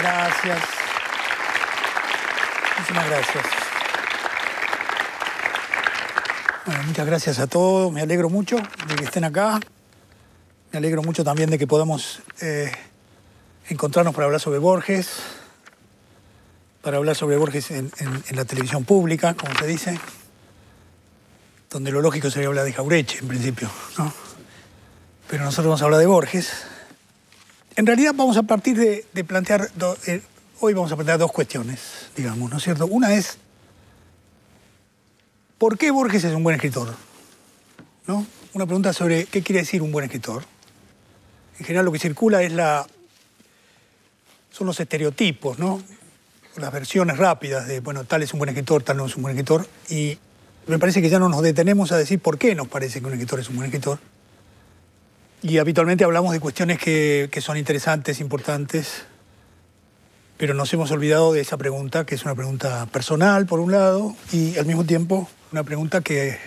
Gracias. Muchísimas gracias. Bueno, muchas gracias a todos. Me alegro mucho de que estén acá. Me alegro mucho también de que podamos encontrarnos para hablar sobre Borges. Para hablar sobre Borges en la televisión pública, como se dice. Donde lo lógico sería hablar de Jauretche, en principio, ¿no? Pero nosotros vamos a hablar de Borges. En realidad vamos a partir de plantear... hoy vamos a plantear dos cuestiones, digamos, ¿no es cierto? Una es, ¿por qué Borges es un buen escritor? ¿No? Una pregunta sobre qué quiere decir un buen escritor. En general lo que circula es son los estereotipos, ¿no? Las versiones rápidas de, bueno, tal es un buen escritor, tal no es un buen escritor. Y me parece que ya no nos detenemos a decir por qué nos parece que un escritor es un buen escritor. Y habitualmente hablamos de cuestiones que son interesantes, importantes, pero nos hemos olvidado de esa pregunta, que es una pregunta personal, por un lado, y al mismo tiempo una pregunta que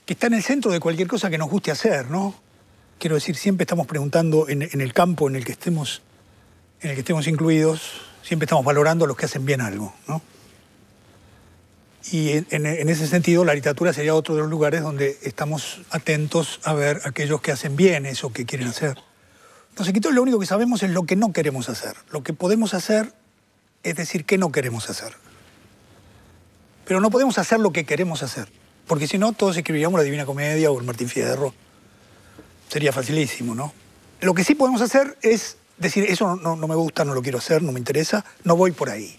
está en el centro de cualquier cosa que nos guste hacer, ¿no? Quiero decir, siempre estamos preguntando en el campo en el que estemos incluidos, siempre estamos valorando a los que hacen bien algo, ¿no? Y en ese sentido, la literatura sería otro de los lugares donde estamos atentos a ver a aquellos que hacen bien eso que quieren hacer. Los escritores lo único que sabemos es lo que no queremos hacer. Lo que podemos hacer es decir qué no queremos hacer. Pero no podemos hacer lo que queremos hacer, porque si no, todos escribiríamos la Divina Comedia o el Martín Fierro. Sería facilísimo, ¿no? Lo que sí podemos hacer es decir, eso no me gusta, no lo quiero hacer, no me interesa, no voy por ahí.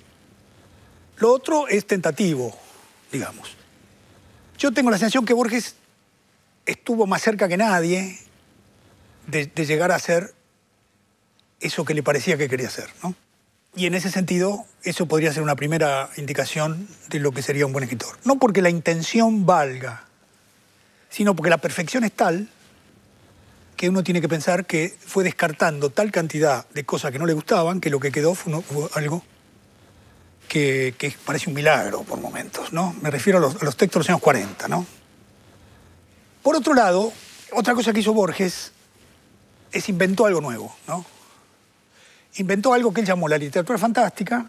Lo otro es tentativo, digamos. Yo tengo la sensación que Borges estuvo más cerca que nadie de llegar a hacer eso que le parecía que quería hacer, ¿no? Y en ese sentido, eso podría ser una primera indicación de lo que sería un buen escritor. No porque la intención valga, sino porque la perfección es tal que uno tiene que pensar que fue descartando tal cantidad de cosas que no le gustaban que lo que quedó fue algo que parece un milagro por momentos, ¿no? Me refiero a los textos de los años 40, ¿no? Por otro lado, otra cosa que hizo Borges es inventó algo nuevo, ¿no? Inventó algo que él llamó la literatura fantástica,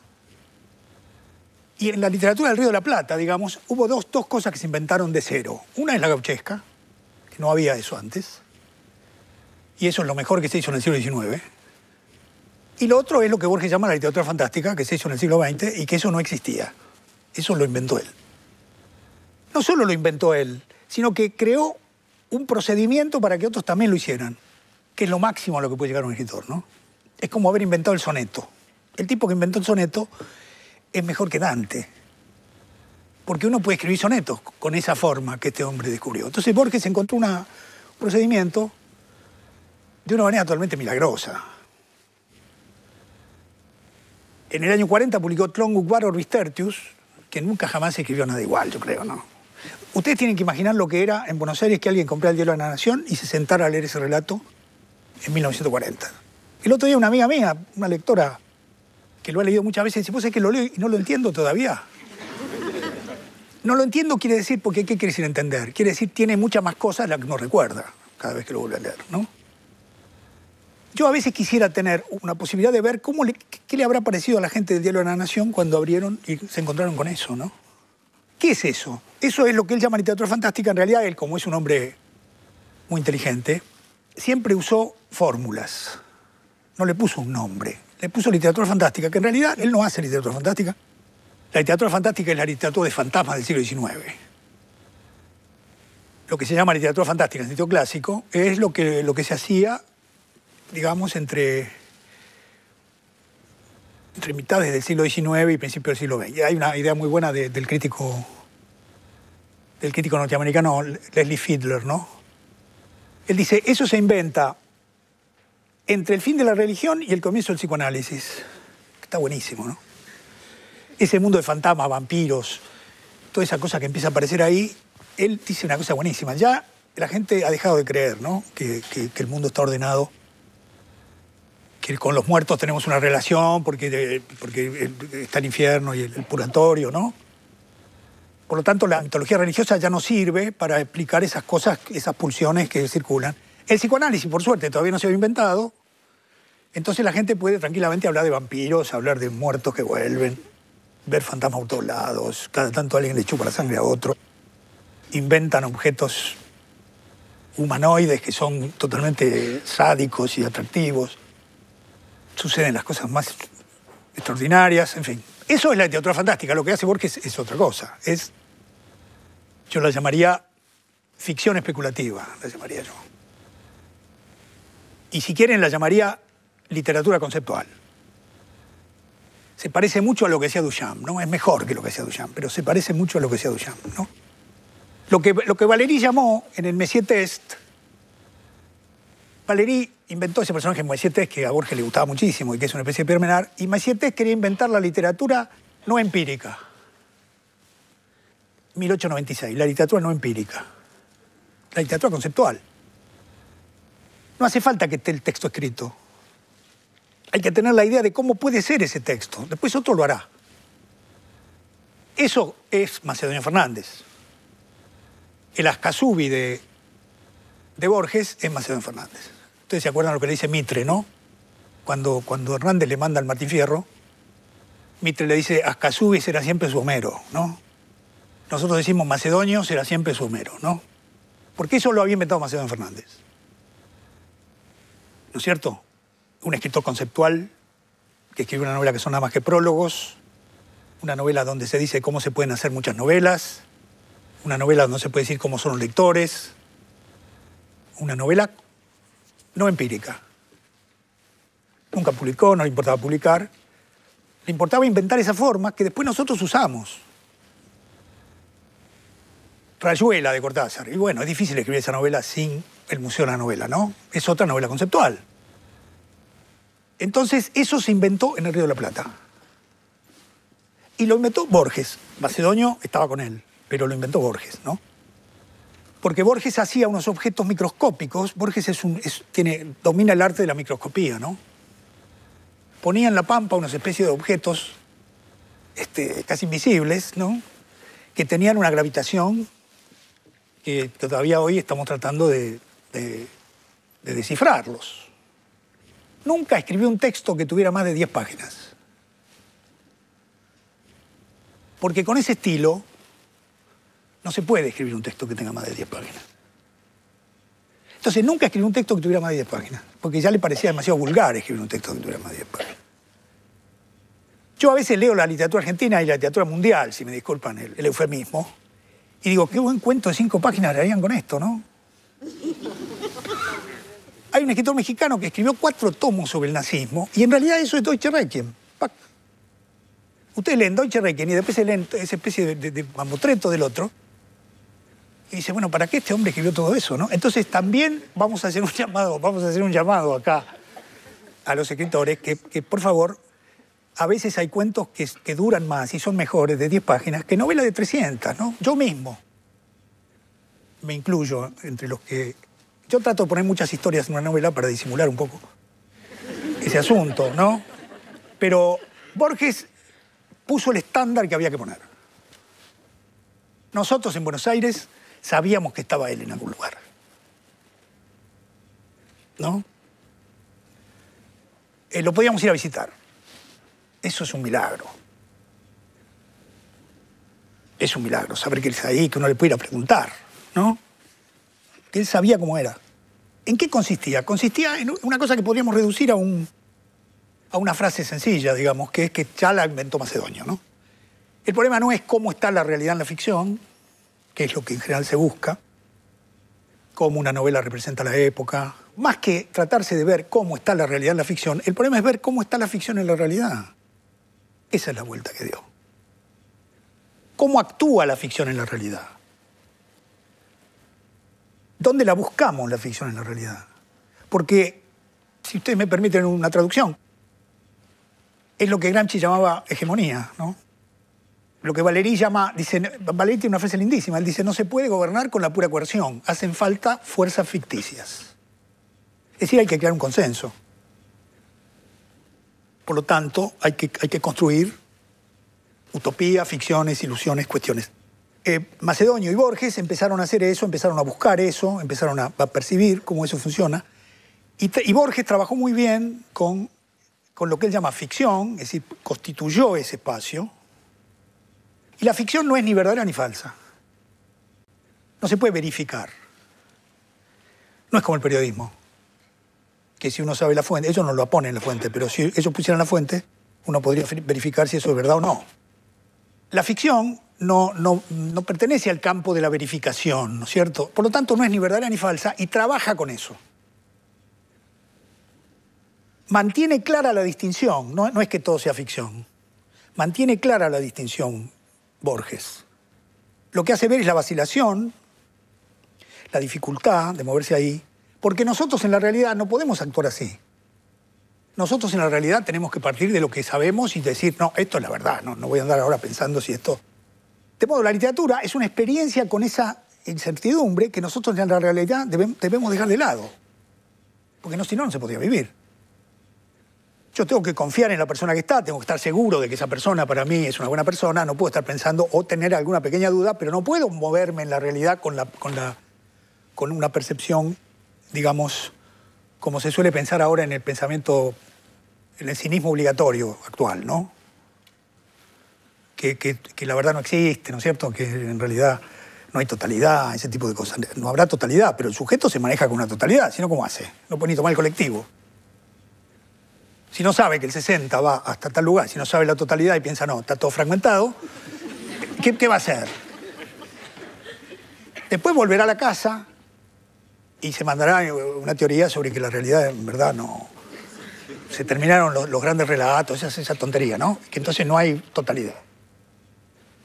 y en la literatura del Río de la Plata, digamos, hubo dos cosas que se inventaron de cero. Una es la gauchesca, que no había eso antes, y eso es lo mejor que se hizo en el siglo XIX. Y lo otro es lo que Borges llama la literatura fantástica, que se hizo en el siglo XX, y que eso no existía. Eso lo inventó él. No solo lo inventó él, sino que creó un procedimiento para que otros también lo hicieran, que es lo máximo a lo que puede llegar un escritor, ¿no? Es como haber inventado el soneto. El tipo que inventó el soneto es mejor que Dante, porque uno puede escribir sonetos con esa forma que este hombre descubrió. Entonces Borges encontró un procedimiento de una manera totalmente milagrosa. En el año 40 publicó Tlön-Uqbar Orbis Tertius, que nunca jamás escribió nada igual, yo creo, ¿no? Ustedes tienen que imaginar lo que era en Buenos Aires que alguien comprara el Diario de la Nación y se sentara a leer ese relato en 1940. El otro día una amiga mía, una lectora que lo ha leído muchas veces, dice, ¿vos sabés que lo leo y no lo entiendo todavía? No lo entiendo quiere decir, porque ¿qué quiere decir entender? Quiere decir tiene muchas más cosas de las que uno recuerda cada vez que lo vuelve a leer, ¿no? Yo a veces quisiera tener una posibilidad de ver qué le habrá parecido a la gente del Diario de la Nación cuando abrieron y se encontraron con eso, ¿no? ¿Qué es eso? Eso es lo que él llama literatura fantástica. En realidad, él, como es un hombre muy inteligente, siempre usó fórmulas. No le puso un nombre. Le puso literatura fantástica, que en realidad él no hace literatura fantástica. La literatura fantástica es la literatura de fantasmas del siglo XIX. Lo que se llama literatura fantástica en sentido clásico es lo que se hacía, digamos, entre mitades del siglo XIX y principios del siglo XX. Hay una idea muy buena del crítico norteamericano Leslie Fidler, ¿no? Él dice, eso se inventa entre el fin de la religión y el comienzo del psicoanálisis. Está buenísimo, ¿no? Ese mundo de fantasmas, vampiros, toda esa cosa que empieza a aparecer ahí, él dice una cosa buenísima. Ya la gente ha dejado de creer, ¿no? Que el mundo está ordenado, que con los muertos tenemos una relación porque está el infierno y el purgatorio, ¿no? Por lo tanto, la mitología religiosa ya no sirve para explicar esas cosas, esas pulsiones que circulan. El psicoanálisis, por suerte, todavía no se había inventado. Entonces la gente puede tranquilamente hablar de vampiros, hablar de muertos que vuelven, ver fantasmas por todos lados, cada tanto alguien le chupa la sangre a otro. Inventan objetos humanoides que son totalmente sádicos y atractivos. Suceden las cosas más extraordinarias, en fin. Eso es la literatura fantástica. Lo que hace Borges es otra cosa. Yo la llamaría ficción especulativa, la llamaría yo. Y si quieren, la llamaría literatura conceptual. Se parece mucho a lo que hacía Duchamp, ¿no? Es mejor que lo que hacía Duchamp, pero se parece mucho a lo que hacía Duchamp, ¿no? Lo que Valéry llamó en el Messier Test, Valéry inventó ese personaje Messier Test que a Borges le gustaba muchísimo y que es una especie de Pierre Menard, y Messier Test quería inventar la literatura no empírica. 1896, la literatura no empírica. La literatura conceptual. No hace falta que esté el texto escrito. Hay que tener la idea de cómo puede ser ese texto. Después otro lo hará. Eso es Macedonio Fernández. El Ascasubi de Borges es Macedonio Fernández. Ustedes se acuerdan lo que le dice Mitre, ¿no? Cuando Hernández le manda al Martín Fierro, Mitre le dice, Ascasubi será siempre su Homero, ¿no? Nosotros decimos Macedonio será siempre su Homero, ¿no? Porque eso lo había inventado Macedonio Fernández. ¿No es cierto? Un escritor conceptual que escribe una novela que son nada más que prólogos, una novela donde se dice cómo se pueden hacer muchas novelas, una novela donde se puede decir cómo son los lectores, una novela no empírica. Nunca publicó, no le importaba publicar, le importaba inventar esa forma que después nosotros usamos. Rayuela de Cortázar. Y bueno, es difícil escribir esa novela sin el Museo de la Novela, ¿no? Es otra novela conceptual. Entonces, eso se inventó en el Río de la Plata. Y lo inventó Borges. Macedonio estaba con él, pero lo inventó Borges, ¿no? Porque Borges hacía unos objetos microscópicos. Borges domina el arte de la microscopía, ¿no? Ponía en la pampa unas especies de objetos casi invisibles, ¿no? Que tenían una gravitación que todavía hoy estamos tratando de descifrarlos. Nunca escribió un texto que tuviera más de 10 páginas. Porque con ese estilo no se puede escribir un texto que tenga más de 10 páginas. Entonces nunca escribió un texto que tuviera más de 10 páginas, porque ya le parecía demasiado vulgar escribir un texto que tuviera más de 10 páginas. Yo a veces leo la literatura argentina y la literatura mundial, si me disculpan el eufemismo, y digo, qué buen cuento de 5 páginas harían con esto, ¿no? Hay un escritor mexicano que escribió 4 tomos sobre el nazismo, y en realidad eso es Deutsche Requiem. Ustedes leen Deutsche Requiem y después se leen esa especie de mamotreto del otro, y dice, bueno, ¿para qué este hombre escribió todo eso, no? Entonces también vamos a hacer un llamado acá a los escritores que por favor, a veces hay cuentos que duran más y son mejores de 10 páginas que novelas de 300, ¿no? Yo mismo me incluyo entre los que... Yo trato de poner muchas historias en una novela para disimular un poco ese asunto, ¿no? Pero Borges puso el estándar que había que poner. Nosotros en Buenos Aires sabíamos que estaba él en algún lugar, ¿no? Lo podíamos ir a visitar. Eso es un milagro. Es un milagro saber que él está ahí, que uno le puede ir a preguntar, ¿no? Que él sabía cómo era. ¿En qué consistía? Consistía en una cosa que podríamos reducir a una frase sencilla, digamos, que es que ya la inventó Macedonio, ¿no? El problema no es cómo está la realidad en la ficción, que es lo que en general se busca, cómo una novela representa la época. Más que tratarse de ver cómo está la realidad en la ficción, el problema es ver cómo está la ficción en la realidad. Esa es la vuelta que dio. ¿Cómo actúa la ficción en la realidad? ¿Dónde la buscamos, la ficción en la realidad? Porque, si ustedes me permiten una traducción, es lo que Gramsci llamaba hegemonía, ¿no? lo que Valéry llama, dice, Valéry tiene una frase lindísima, él dice, no se puede gobernar con la pura coerción, hacen falta fuerzas ficticias. Es decir, hay que crear un consenso. Por lo tanto, hay que construir utopías, ficciones, ilusiones, cuestiones. Macedonio y Borges empezaron a hacer eso, empezaron a buscar eso, empezaron a percibir cómo eso funciona. Y Borges trabajó muy bien con lo que él llama ficción, es decir, constituyó ese espacio. Y la ficción no es ni verdadera ni falsa. No se puede verificar. No es como el periodismo, que si uno sabe la fuente, ellos no lo ponen en la fuente, pero si ellos pusieran la fuente, uno podría verificar si eso es verdad o no. La ficción no pertenece al campo de la verificación, ¿no es cierto? Por lo tanto, no es ni verdadera ni falsa y trabaja con eso. Mantiene clara la distinción, no es que todo sea ficción. Mantiene clara la distinción Borges. Lo que hace ver es la vacilación, la dificultad de moverse ahí, porque nosotros en la realidad no podemos actuar así. Nosotros en la realidad tenemos que partir de lo que sabemos y decir, no, esto es la verdad, no voy a andar ahora pensando si esto... De modo, la literatura es una experiencia con esa incertidumbre que nosotros en la realidad debemos dejar de lado. Porque si no, no se podría vivir. Yo tengo que confiar en la persona que está, tengo que estar seguro de que esa persona para mí es una buena persona, no puedo estar pensando o tener alguna pequeña duda, pero no puedo moverme en la realidad con una percepción, digamos, como se suele pensar ahora en el pensamiento, en el cinismo obligatorio actual, ¿no? Que la verdad no existe, ¿no es cierto? Que en realidad no hay totalidad, ese tipo de cosas. No habrá totalidad, pero el sujeto se maneja con una totalidad, si no, ¿cómo hace? No puede ni tomar el colectivo. Si no sabe que el 60 va hasta tal lugar, si no sabe la totalidad y piensa, no, está todo fragmentado, ¿qué va a hacer? Después volverá a la casa y se mandará una teoría sobre que la realidad en verdad no... Se terminaron los grandes relatos, esa tontería, ¿no? Que entonces no hay totalidad.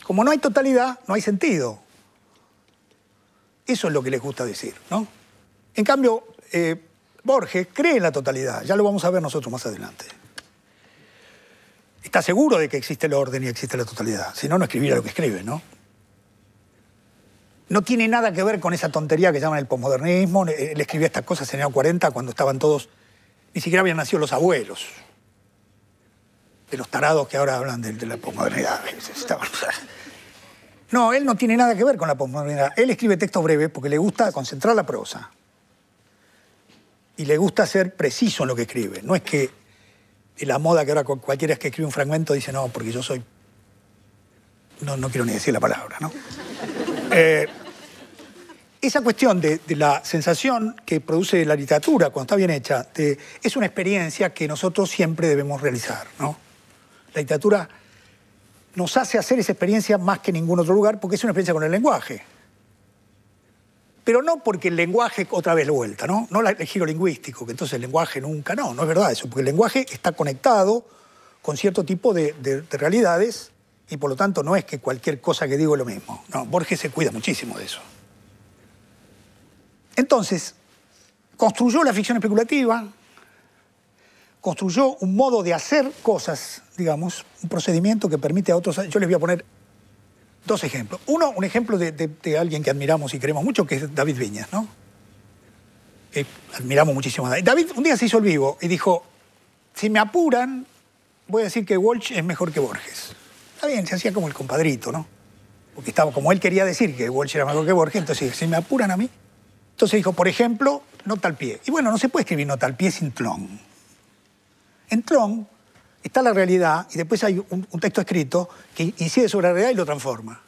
Como no hay totalidad, no hay sentido. Eso es lo que les gusta decir, ¿no? En cambio, Borges cree en la totalidad, ya lo vamos a ver nosotros más adelante. Está seguro de que existe el orden y existe la totalidad, si no, no escribiría lo que escribe, ¿no? No tiene nada que ver con esa tontería que llaman el posmodernismo. Él escribía estas cosas en el año 40 cuando estaban todos... Ni siquiera habían nacido los abuelos. De los tarados que ahora hablan de la posmodernidad. No, él no tiene nada que ver con la posmodernidad. Él escribe textos breves porque le gusta concentrar la prosa. Y le gusta ser preciso en lo que escribe. No es que la moda que ahora cualquiera que escribe un fragmento dice, no, porque yo soy... No quiero ni decir la palabra, ¿no? Esa cuestión de la sensación que produce la literatura cuando está bien hecha es una experiencia que nosotros siempre debemos realizar, ¿no? La literatura nos hace hacer esa experiencia más que en ningún otro lugar porque es una experiencia con el lenguaje. Pero no porque el lenguaje, otra vez de vuelta, ¿no? No el giro lingüístico, que entonces el lenguaje nunca, no es verdad eso, porque el lenguaje está conectado con cierto tipo de realidades y por lo tanto no es que cualquier cosa que digo es lo mismo. No, Borges se cuida muchísimo de eso. Entonces, construyó la ficción especulativa, construyó un modo de hacer cosas, digamos, un procedimiento que permite a otros... Yo les voy a poner dos ejemplos. Uno, un ejemplo de alguien que admiramos y queremos mucho, que es David Viñas, ¿no? Que admiramos muchísimo a David. David un día se hizo el vivo y dijo, si me apuran, voy a decir que Walsh es mejor que Borges. Está bien, se hacía como el compadrito, ¿no? Porque estaba, como él quería decir que Walsh era mejor que Borges, entonces, si me apuran a mí... Entonces dijo, por ejemplo, nota al pie. Y bueno, no se puede escribir nota al pie sin tlón. En tlón está la realidad y después hay un texto escrito que incide sobre la realidad y lo transforma.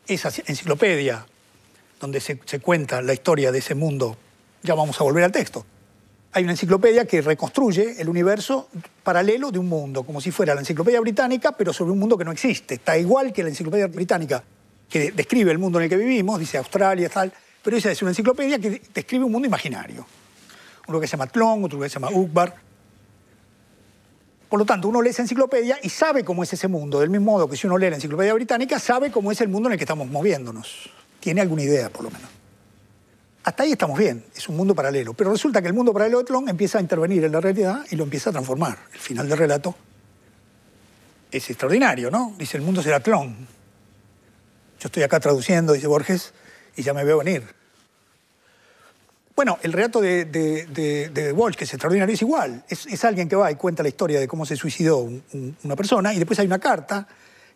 Esa enciclopedia donde se cuenta la historia de ese mundo, ya vamos a volver al texto. Hay una enciclopedia que reconstruye el universo paralelo de un mundo, como si fuera la enciclopedia británica, pero sobre un mundo que no existe. Está igual que la enciclopedia británica, que describe el mundo en el que vivimos, dice Australia, tal, pero esa es una enciclopedia que describe un mundo imaginario. Uno que se llama Tlön, otro que se llama Ukbar. Por lo tanto, uno lee esa enciclopedia y sabe cómo es ese mundo, del mismo modo que si uno lee la enciclopedia británica, sabe cómo es el mundo en el que estamos moviéndonos. Tiene alguna idea, por lo menos. Hasta ahí estamos bien, es un mundo paralelo. Pero resulta que el mundo paralelo de Tlön empieza a intervenir en la realidad y lo empieza a transformar. El final del relato es extraordinario, ¿no? Dice, el mundo será Tlön. Yo estoy acá traduciendo, dice Borges, y ya me veo venir. Bueno, el relato de Walsh, que es extraordinario, es igual. Es alguien que va y cuenta la historia de cómo se suicidó una persona, y después hay una carta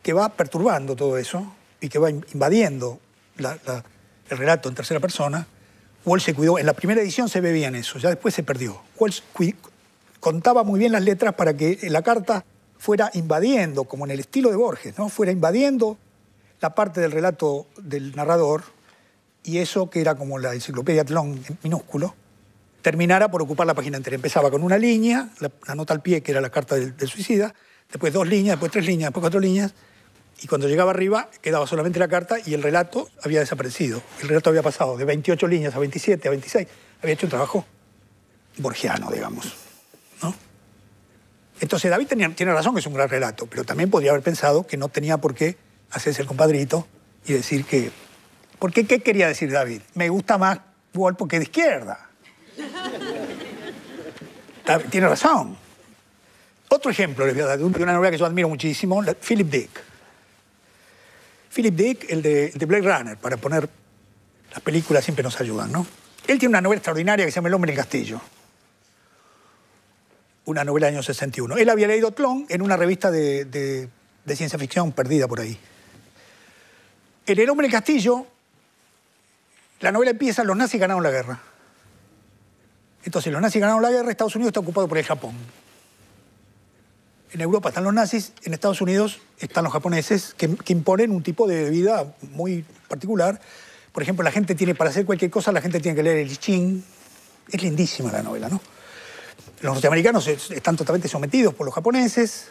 que va perturbando todo eso y que va invadiendo el relato en tercera persona. Walsh se cuidó. En la primera edición se ve bien eso, ya después se perdió. Walsh contaba muy bien las letras para que la carta fuera invadiendo, como en el estilo de Borges, ¿no? Fuera invadiendo la parte del relato del narrador, y eso, que era como la enciclopedia Tlön en minúsculo, terminara por ocupar la página entera. Empezaba con una línea, la nota al pie, que era la carta del suicida, después 2 líneas, después 3 líneas, después 4 líneas, y cuando llegaba arriba quedaba solamente la carta y el relato había desaparecido. El relato había pasado de 28 líneas a 27, a 26. Había hecho un trabajo borgiano, digamos, ¿no? Entonces David tiene razón que es un gran relato, pero también podría haber pensado que no tenía por qué hacerse el compadrito y decir que... Porque, ¿qué quería decir David? Me gusta más Walsh porque es de izquierda. Tiene razón. Otro ejemplo les voy a dar de una novela que yo admiro muchísimo, Philip Dick. Philip Dick, el de Blade Runner, para poner... Las películas siempre nos ayudan, ¿no? Él tiene una novela extraordinaria que se llama El hombre en el castillo. Una novela del año 61. Él había leído Tlön en una revista de ciencia ficción perdida por ahí. En El hombre en el castillo, la novela empieza, los nazis ganaron la guerra. Entonces, los nazis ganaron la guerra, Estados Unidos está ocupado por el Japón. En Europa están los nazis, en Estados Unidos están los japoneses, que imponen un tipo de vida muy particular. Por ejemplo, la gente tiene, para hacer cualquier cosa, la gente tiene que leer el I Ching. Es lindísima la novela, ¿no? Los norteamericanos están totalmente sometidos por los japoneses.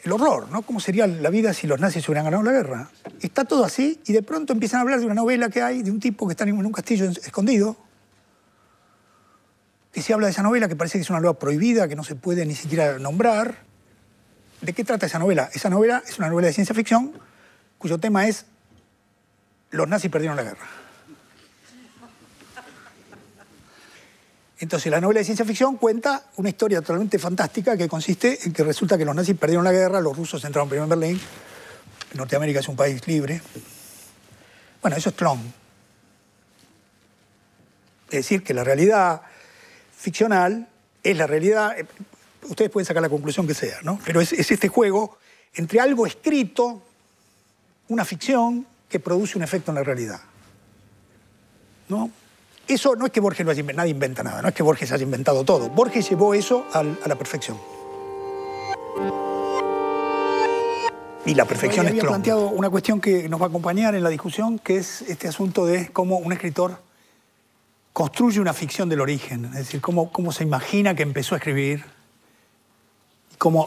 El horror, ¿no? ¿Cómo sería la vida si los nazis hubieran ganado la guerra? Está todo así, y de pronto empiezan a hablar de una novela que hay, de un tipo que está en un castillo escondido. Y se habla de esa novela que parece que es una novela prohibida, que no se puede ni siquiera nombrar. ¿De qué trata esa novela? Esa novela es una novela de ciencia ficción cuyo tema es los nazis perdieron la guerra. Entonces, la novela de ciencia ficción cuenta una historia totalmente fantástica que consiste en que resulta que los nazis perdieron la guerra, los rusos entraron primero en Berlín, Norteamérica es un país libre. Bueno, eso es Tlön. Es decir, que la realidad ficcional es la realidad, ustedes pueden sacar la conclusión que sea, ¿no? Pero es este juego entre algo escrito, una ficción, que produce un efecto en la realidad, ¿no? Eso no es que Borges lo haya inventado, nadie inventa nada, no es que Borges haya inventado todo. Borges llevó eso a la perfección. Y la perfección es Tlön. Había planteado una cuestión que nos va a acompañar en la discusión, que es este asunto de cómo un escritor construye una ficción del origen, es decir, cómo se imagina que empezó a escribir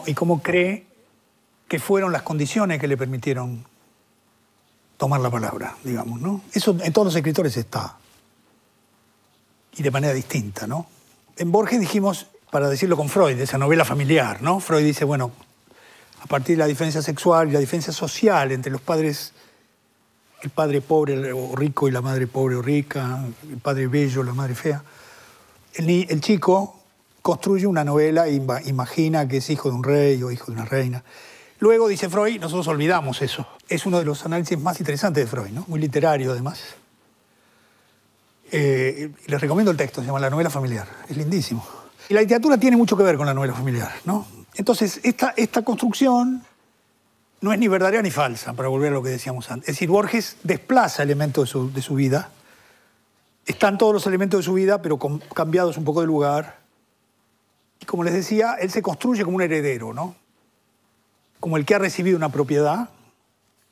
y cómo cree que fueron las condiciones que le permitieron tomar la palabra, digamos, ¿no? Eso en todos los escritores está. Y de manera distinta, ¿no? En Borges dijimos, para decirlo con Freud, esa novela familiar, ¿no? Freud dice, bueno, a partir de la diferencia sexual y la diferencia social entre los padres, el padre pobre o rico y la madre pobre o rica, el padre bello, la madre fea, el chico construye una novela e imagina que es hijo de un rey o hijo de una reina. Luego, dice Freud, nosotros olvidamos eso. Es uno de los análisis más interesantes de Freud, ¿no? Muy literario, además. Les recomiendo el texto, se llama La novela familiar. Es lindísimo. Y la literatura tiene mucho que ver con la novela familiar, ¿no? Entonces, esta construcción no es ni verdadera ni falsa, para volver a lo que decíamos antes. Es decir, Borges desplaza elementos de su vida. Están todos los elementos de su vida, pero cambiados un poco de lugar. Y como les decía, él se construye como un heredero, ¿no? Como el que ha recibido una propiedad,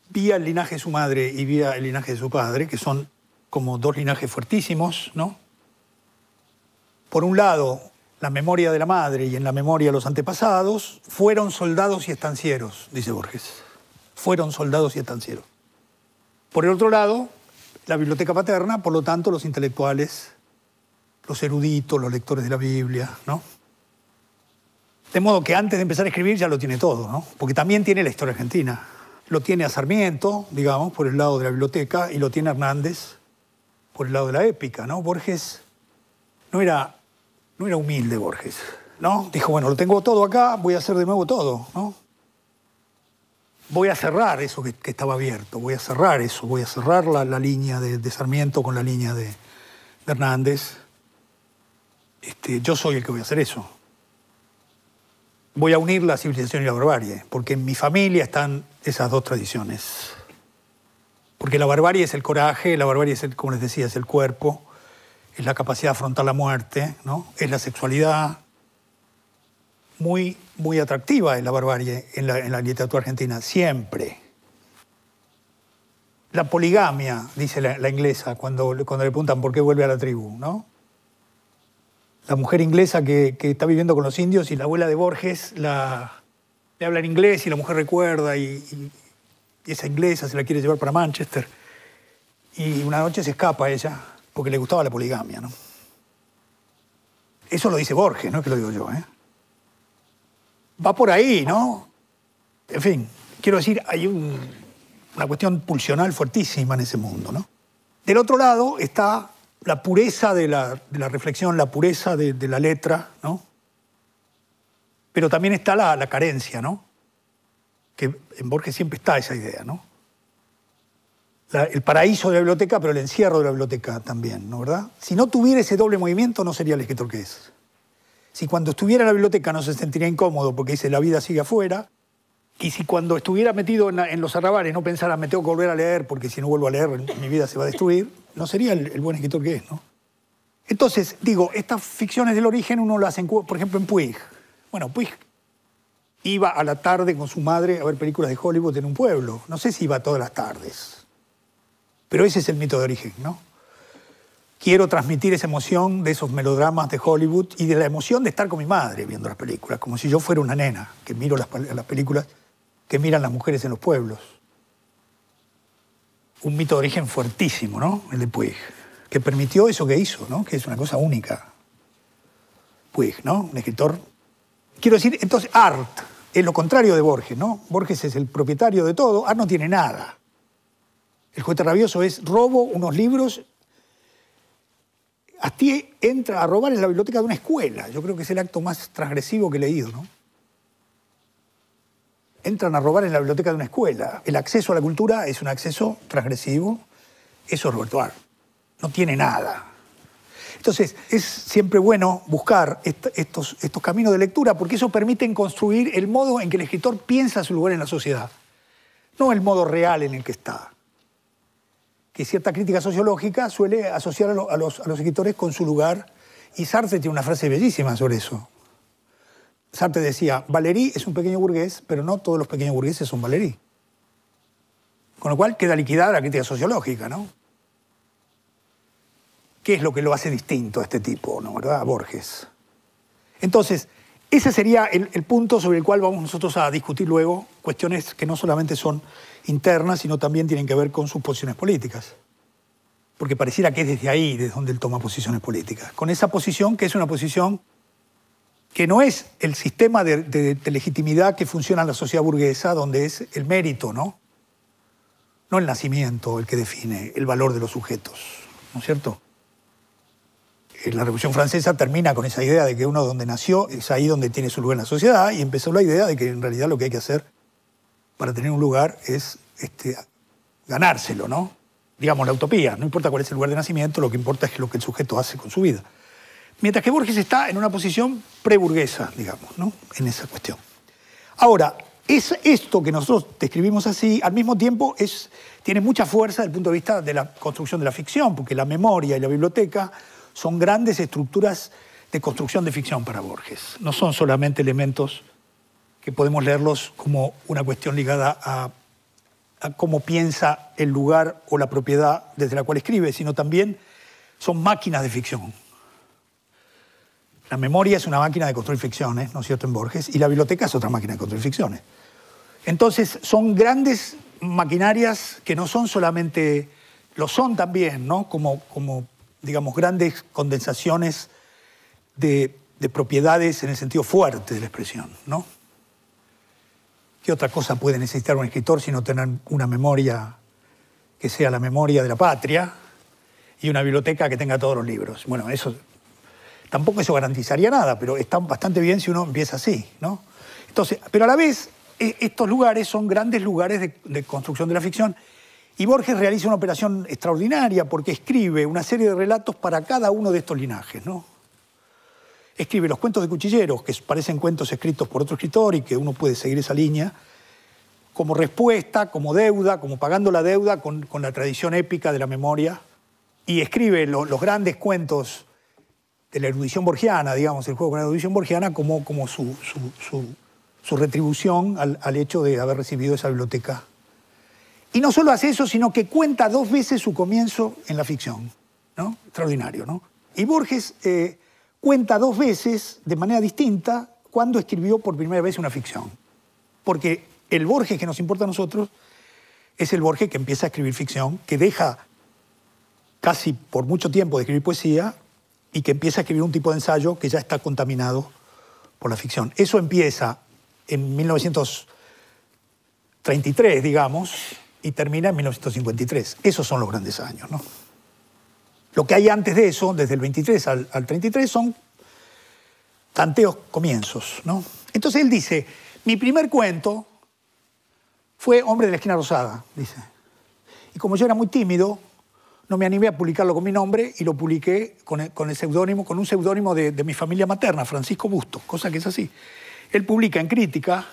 vía el linaje de su madre y vía el linaje de su padre, que son como dos linajes fuertísimos, ¿no? Por un lado, la memoria de la madre y en la memoria de los antepasados, fueron soldados y estancieros, dice Borges. Fueron soldados y estancieros. Por el otro lado, la biblioteca paterna, por lo tanto, los intelectuales, los eruditos, los lectores de la Biblia, ¿no? De modo que antes de empezar a escribir ya lo tiene todo, ¿no? Porque también tiene la historia argentina. Lo tiene a Sarmiento, digamos, por el lado de la biblioteca, y lo tiene Hernández por el lado de la épica, ¿no? Borges no era humilde, Borges. ¿no? Dijo, bueno, lo tengo todo acá, voy a hacer de nuevo todo, ¿no? Voy a cerrar eso que estaba abierto, voy a cerrar eso, voy a cerrar la línea de Sarmiento con la línea de Hernández. Yo soy el que voy a hacer eso. Voy a unir la civilización y la barbarie, porque en mi familia están esas dos tradiciones. Porque la barbarie es el coraje, la barbarie es, como les decía, es el cuerpo, es la capacidad de afrontar la muerte, ¿no? Es la sexualidad. Muy, muy atractiva es la barbarie en la literatura argentina, siempre. La poligamia, dice la inglesa, cuando le preguntan por qué vuelve a la tribu, ¿no? La mujer inglesa que está viviendo con los indios y la abuela de Borges le habla en inglés y la mujer recuerda y esa inglesa se la quiere llevar para Manchester. Y una noche se escapa ella porque le gustaba la poligamia, ¿no? Eso lo dice Borges, no es que lo digo yo, ¿eh? Va por ahí, ¿no? En fin, quiero decir, hay una cuestión pulsional fuertísima en ese mundo, ¿no? Del otro lado está la pureza de la reflexión, la pureza de la letra, ¿no? Pero también está la carencia, ¿no? Que en Borges siempre está esa idea, ¿no? El paraíso de la biblioteca, pero el encierro de la biblioteca también, ¿no? ¿Verdad? Si no tuviera ese doble movimiento, no sería el escritor que es. Si cuando estuviera en la biblioteca no se sentiría incómodo porque dice la vida sigue afuera, y si cuando estuviera metido en los arrabales no pensara me tengo que volver a leer porque si no vuelvo a leer mi vida se va a destruir, no sería el buen escritor que es, ¿no? Entonces, digo, estas ficciones del origen uno las encuentra, por ejemplo, en Puig. Bueno, Puig iba a la tarde con su madre a ver películas de Hollywood en un pueblo. No sé si iba todas las tardes, pero ese es el mito de origen, ¿no? Quiero transmitir esa emoción de esos melodramas de Hollywood y de la emoción de estar con mi madre viendo las películas, como si yo fuera una nena que miro las películas que miran las mujeres en los pueblos. Un mito de origen fuertísimo, ¿no? El de Puig, que permitió eso que hizo, ¿no? Que es una cosa única. Puig, ¿no? Un escritor. Quiero decir, entonces, Art es lo contrario de Borges, ¿no? Borges es el propietario de todo, Art no tiene nada. El juguete rabioso es robo unos libros. Astier entra a robar en la biblioteca de una escuela. Yo creo que es el acto más transgresivo que he leído, ¿no? Entran a robar en la biblioteca de una escuela. El acceso a la cultura es un acceso transgresivo. Eso es Roberto Art. No tiene nada. Entonces, es siempre bueno buscar estos caminos de lectura porque eso permite construir el modo en que el escritor piensa su lugar en la sociedad. No el modo real en el que está. Que cierta crítica sociológica suele asociar a los escritores con su lugar. Y Sartre tiene una frase bellísima sobre eso. Sartre decía, Valéry es un pequeño burgués, pero no todos los pequeños burgueses son Valéry. Con lo cual queda liquidada la crítica sociológica, ¿no? ¿Qué es lo que lo hace distinto a este tipo, ¿no? ¿Verdad? A Borges. Entonces, ese sería el punto sobre el cual vamos nosotros a discutir luego cuestiones que no solamente son internas, sino también tienen que ver con sus posiciones políticas. Porque pareciera que es desde ahí, desde donde él toma posiciones políticas. Con esa posición que es una posición que no es el sistema de legitimidad que funciona en la sociedad burguesa, donde es el mérito, ¿no? No el nacimiento el que define el valor de los sujetos, ¿no es cierto? La Revolución Francesa termina con esa idea de que uno donde nació es ahí donde tiene su lugar en la sociedad y empezó la idea de que en realidad lo que hay que hacer para tener un lugar es ganárselo, ¿no? Digamos, la utopía. No importa cuál es el lugar de nacimiento, lo que importa es lo que el sujeto hace con su vida. Mientras que Borges está en una posición preburguesa, digamos, ¿no? En esa cuestión. Ahora, esto que nosotros describimos así, al mismo tiempo tiene mucha fuerza desde el punto de vista de la construcción de la ficción, porque la memoria y la biblioteca son grandes estructuras de construcción de ficción para Borges. No son solamente elementos que podemos leerlos como una cuestión ligada a cómo piensa el lugar o la propiedad desde la cual escribe, sino también son máquinas de ficción. La memoria es una máquina de construir ficciones, ¿no es cierto?, en Borges, y la biblioteca es otra máquina de construir ficciones. Entonces, son grandes maquinarias que no son solamente, lo son también, ¿no?, como digamos, grandes condensaciones de propiedades en el sentido fuerte de la expresión, ¿no? ¿Qué otra cosa puede necesitar un escritor sino tener una memoria que sea la memoria de la patria y una biblioteca que tenga todos los libros? Bueno, eso, Tampoco eso garantizaría nada, pero está bastante bien si uno empieza así, ¿no? Entonces, pero a la vez, estos lugares son grandes lugares de construcción de la ficción. Y Borges realiza una operación extraordinaria porque escribe una serie de relatos para cada uno de estos linajes, ¿no? Escribe los cuentos de cuchilleros, que parecen cuentos escritos por otro escritor y que uno puede seguir esa línea, como respuesta, como deuda, como pagando la deuda con la tradición épica de la memoria. Y escribe los grandes cuentos de la erudición borgiana, digamos, el juego con la erudición borgiana, como su retribución al hecho de haber recibido esa biblioteca. Y no solo hace eso, sino que cuenta 2 veces su comienzo en la ficción, ¿no? Extraordinario, ¿no? Y Borges cuenta 2 veces, de manera distinta, cuando escribió por primera vez una ficción. Porque el Borges que nos importa a nosotros es el Borges que empieza a escribir ficción, que deja casi por mucho tiempo de escribir poesía y que empieza a escribir un tipo de ensayo que ya está contaminado por la ficción. Eso empieza en 1933, digamos, y termina en 1953. Esos son los grandes años, ¿no? Lo que hay antes de eso, desde el 23 al 33, son tanteos comienzos, ¿no? Entonces él dice, mi primer cuento fue Hombre de la esquina rosada, dice. Y como yo era muy tímido, no me animé a publicarlo con mi nombre y lo publiqué con un seudónimo de mi familia materna, Francisco Bustos, cosa que es así. Él publica en Crítica,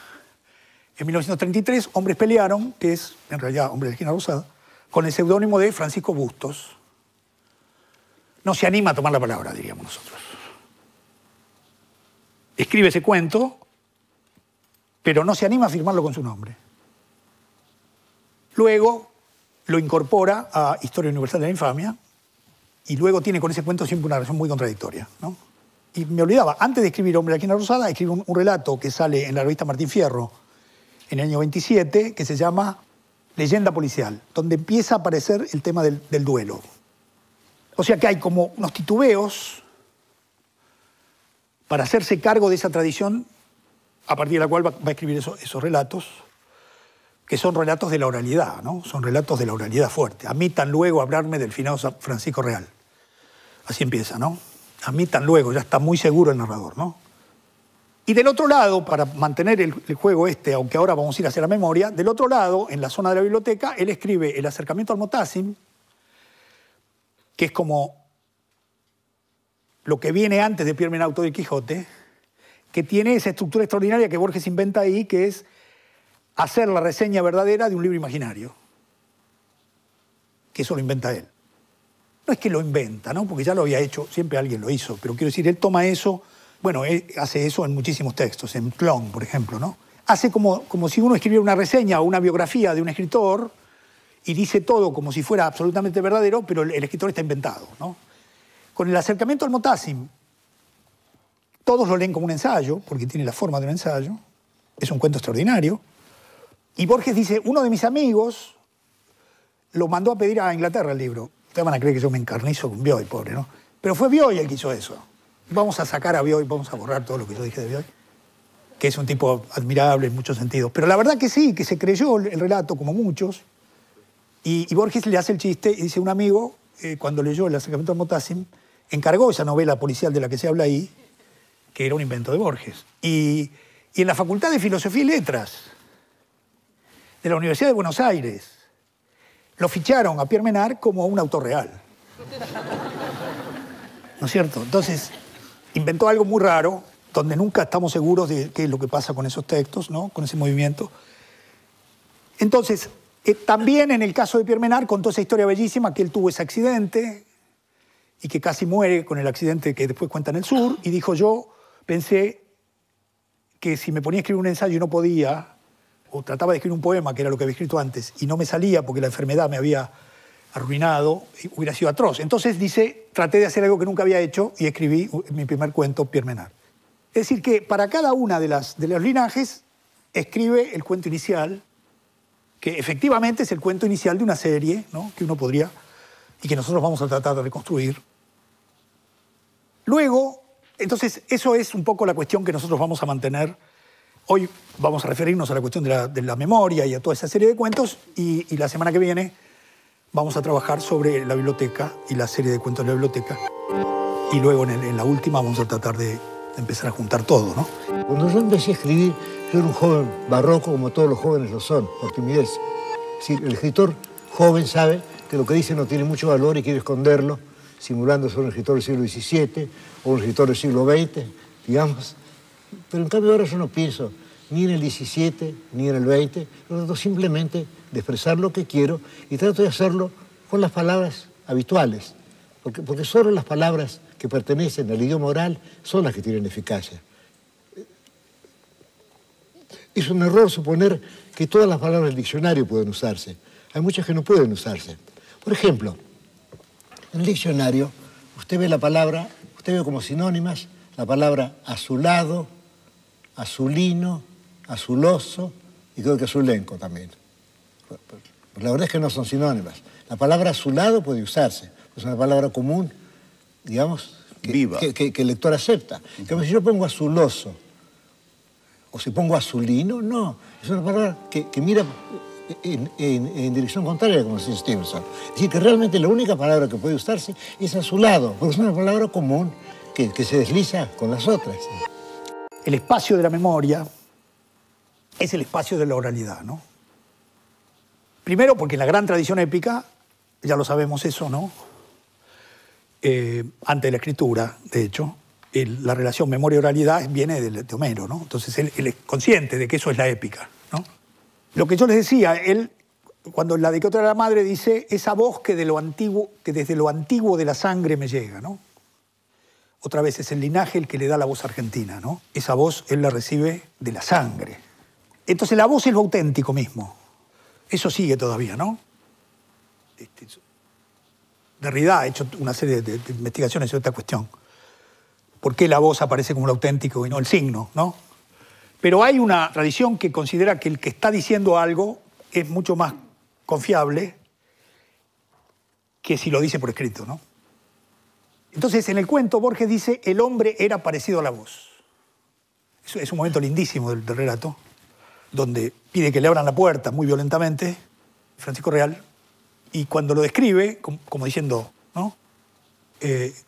en 1933, Hombres pelearon, que es en realidad Hombre de la esquina rosada, con el seudónimo de Francisco Bustos. No se anima a tomar la palabra, diríamos nosotros. Escribe ese cuento, pero no se anima a firmarlo con su nombre. Luego lo incorpora a Historia Universal de la Infamia y luego tiene con ese cuento siempre una relación muy contradictoria, ¿no? Y me olvidaba, antes de escribir Hombre de la esquina rosada, escribe un relato que sale en la revista Martín Fierro en el año 27, que se llama Leyenda policial, donde empieza a aparecer el tema del duelo. O sea que hay como unos titubeos para hacerse cargo de esa tradición a partir de la cual va a escribir esos relatos, que son relatos de la oralidad, ¿no? Son relatos de la oralidad fuerte. A mí tan luego hablarme del finado Francisco Real. Así empieza, ¿no? A mí tan luego, ya está muy seguro el narrador, ¿no? Y del otro lado, para mantener el juego aunque ahora vamos a ir hacia la memoria, del otro lado, en la zona de la biblioteca, él escribe El acercamiento al Motasim, que es como lo que viene antes de Pierre Menauto del Quijote, que tiene esa estructura extraordinaria que Borges inventa ahí, que es hacer la reseña verdadera de un libro imaginario. Que eso lo inventa él. No es que lo inventa, ¿no? Porque ya lo había hecho, siempre alguien lo hizo, pero quiero decir, él toma eso, bueno, él hace eso en muchísimos textos, en Clon, por ejemplo, ¿no? Hace como si uno escribiera una reseña o una biografía de un escritor y dice todo como si fuera absolutamente verdadero, pero el escritor está inventado, ¿no? Con El acercamiento al Motasim, todos lo leen como un ensayo, porque tiene la forma de un ensayo, es un cuento extraordinario, y Borges dice, uno de mis amigos lo mandó a pedir a Inglaterra el libro. Ustedes van a creer que yo me encarnizo con Bioy, pobre, ¿no? Pero fue Bioy el que hizo eso. Vamos a sacar a Bioy, vamos a borrar todo lo que yo dije de Bioy, que es un tipo admirable en muchos sentidos. Pero la verdad que sí, que se creyó el relato, como muchos, y Borges le hace el chiste y dice, un amigo, cuando leyó El acercamiento al Motasim, encargó esa novela policial de la que se habla ahí, que era un invento de Borges. Y en la Facultad de Filosofía y Letras de la Universidad de Buenos Aires lo ficharon a Pierre Menard como un autor real. ¿No es cierto? Entonces, inventó algo muy raro, donde nunca estamos seguros de qué es lo que pasa con esos textos, ¿no? Con ese movimiento. Entonces, también en el caso de Pierre Menard contó esa historia bellísima, que él tuvo ese accidente y que casi muere con el accidente que después cuenta en el sur, y dijo, yo pensé que si me ponía a escribir un ensayo y no podía, o trataba de escribir un poema, que era lo que había escrito antes, y no me salía porque la enfermedad me había arruinado, hubiera sido atroz. Entonces dice, traté de hacer algo que nunca había hecho y escribí mi primer cuento, Pierre Menard. Es decir, que para cada una de los linajes escribe el cuento inicial, que efectivamente es el cuento inicial de una serie, ¿no? Que uno podría, y que nosotros vamos a tratar de reconstruir. Luego, entonces, eso es un poco la cuestión que nosotros vamos a mantener. Hoy vamos a referirnos a la cuestión de la memoria y a toda esa serie de cuentos, y la semana que viene vamos a trabajar sobre la biblioteca y la serie de cuentos de la biblioteca y luego en la última vamos a tratar de empezar a juntar todo, ¿no? Cuando yo empecé a escribir, yo era un joven barroco, como todos los jóvenes lo son, por timidez. Es decir, el escritor joven sabe que lo que dice no tiene mucho valor y quiere esconderlo, simulando ser un escritor del siglo XVII o un escritor del siglo XX, digamos. Pero en cambio ahora yo no pienso ni en el XVII ni en el XX, yo trato simplemente de expresar lo que quiero y trato de hacerlo con las palabras habituales, porque solo las palabras que pertenecen al idioma oral son las que tienen eficacia. Es un error suponer que todas las palabras del diccionario pueden usarse. Hay muchas que no pueden usarse. Por ejemplo, en el diccionario usted ve la palabra, usted ve como sinónimas la palabra azulado, azulino, azuloso y creo que azulenco también. La verdad es que no son sinónimas. La palabra azulado puede usarse, es una palabra común, digamos, que el lector acepta. Como si yo pongo azuloso o si pongo azulino, no. Es una palabra que mira en dirección contraria, como dice Stevenson. Es decir, que realmente la única palabra que puede usarse es azulado, porque es una palabra común que se desliza con las otras. El espacio de la memoria es el espacio de la oralidad, ¿no? Primero porque en la gran tradición épica, ya lo sabemos eso, ¿no? Antes de la escritura, de hecho, la relación memoria-oralidad viene de Homero, ¿no? Entonces él es consciente de que eso es la épica, ¿no? Lo que yo les decía, él, cuando en la Decátura de la Madre dice, esa voz que desde lo antiguo de la sangre me llega, ¿no? Otra vez es el linaje el que le da la voz argentina, ¿no? Esa voz él la recibe de la sangre. Entonces la voz es lo auténtico mismo. Eso sigue todavía, ¿no? Derrida ha hecho una serie de investigaciones sobre esta cuestión. ¿Por qué la voz aparece como lo auténtico y no el signo, ¿no? Pero hay una tradición que considera que el que está diciendo algo es mucho más confiable que si lo dice por escrito, ¿no? Entonces, en el cuento, Borges dice, el hombre era parecido a la voz. Eso es un momento lindísimo del relato, donde pide que le abran la puerta muy violentamente, Francisco Real, y cuando lo describe, como diciendo, ¿no?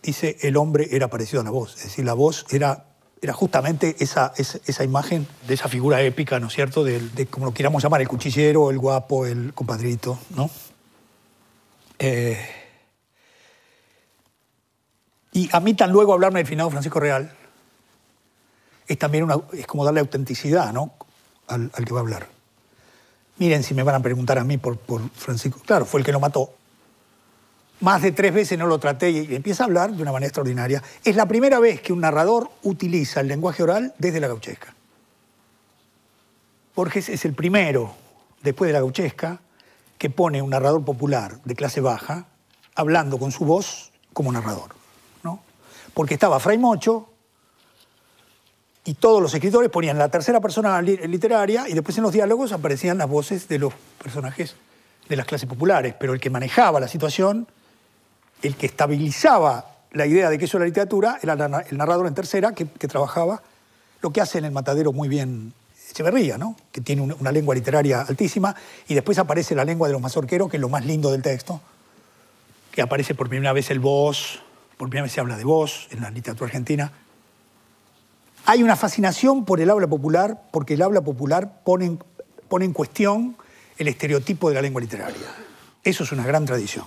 Dice, el hombre era parecido a la voz. Es decir, la voz era justamente esa imagen de esa figura épica, ¿no es cierto?, de como lo queramos llamar, el cuchillero, el guapo, el compadrito, ¿no? Y a mí tan luego hablarme del finado Francisco Real es también es como darle autenticidad, ¿no?, al que va a hablar. Miren si me van a preguntar a mí por Francisco. Claro, fue el que lo mató. Más de 3 veces no lo traté y empieza a hablar de una manera extraordinaria. Es la primera vez que un narrador utiliza el lenguaje oral desde la gauchesca. Borges es el primero, después de la gauchesca, que pone un narrador popular de clase baja hablando con su voz como narrador, ¿no? Porque estaba Fray Mocho y todos los escritores ponían la tercera persona literaria y después en los diálogos aparecían las voces de los personajes de las clases populares. Pero el que manejaba la situación, el que estabilizaba la idea de que eso era literatura, era el narrador en tercera que trabajaba lo que hace en El Matadero muy bien Echeverría, ¿no? Que tiene una lengua literaria altísima, y después aparece la lengua de los mazorqueros, que es lo más lindo del texto, que aparece por primera vez el vos, por primera vez se habla de vos en la literatura argentina. Hay una fascinación por el habla popular, porque el habla popular pone en cuestión el estereotipo de la lengua literaria. Eso es una gran tradición.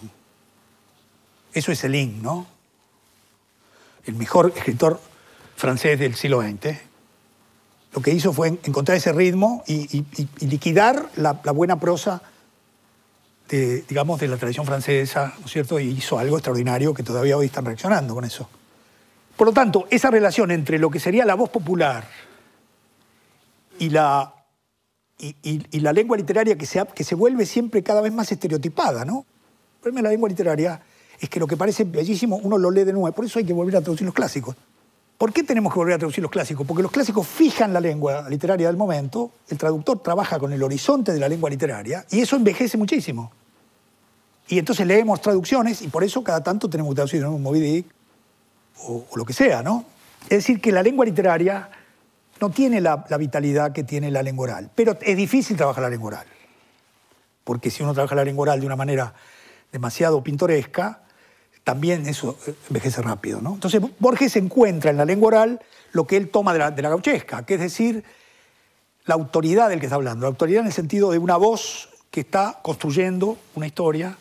Eso es Céline, ¿no? El mejor escritor francés del siglo XX. Lo que hizo fue encontrar ese ritmo y liquidar la buena prosa digamos, de la tradición francesa, ¿no es cierto? Y hizo algo extraordinario que todavía hoy están reaccionando con eso. Por lo tanto, esa relación entre lo que sería la voz popular y la lengua literaria que se vuelve siempre cada vez más estereotipada, ¿no? El problema de la lengua literaria es que lo que parece bellísimo uno lo lee de nuevo. Por eso hay que volver a traducir los clásicos. ¿Por qué tenemos que volver a traducir los clásicos? Porque los clásicos fijan la lengua literaria del momento, el traductor trabaja con el horizonte de la lengua literaria y eso envejece muchísimo. Y entonces leemos traducciones y por eso cada tanto tenemos que traducir un Moby Dick o lo que sea, ¿no? Es decir, que la lengua literaria no tiene la vitalidad que tiene la lengua oral. Pero es difícil trabajar la lengua oral. Porque si uno trabaja la lengua oral de una manera demasiado pintoresca, también eso envejece rápido, ¿no? Entonces Borges encuentra en la lengua oral lo que él toma de la gauchesca, que es decir, la autoridad del que está hablando, la autoridad en el sentido de una voz que está construyendo una historia,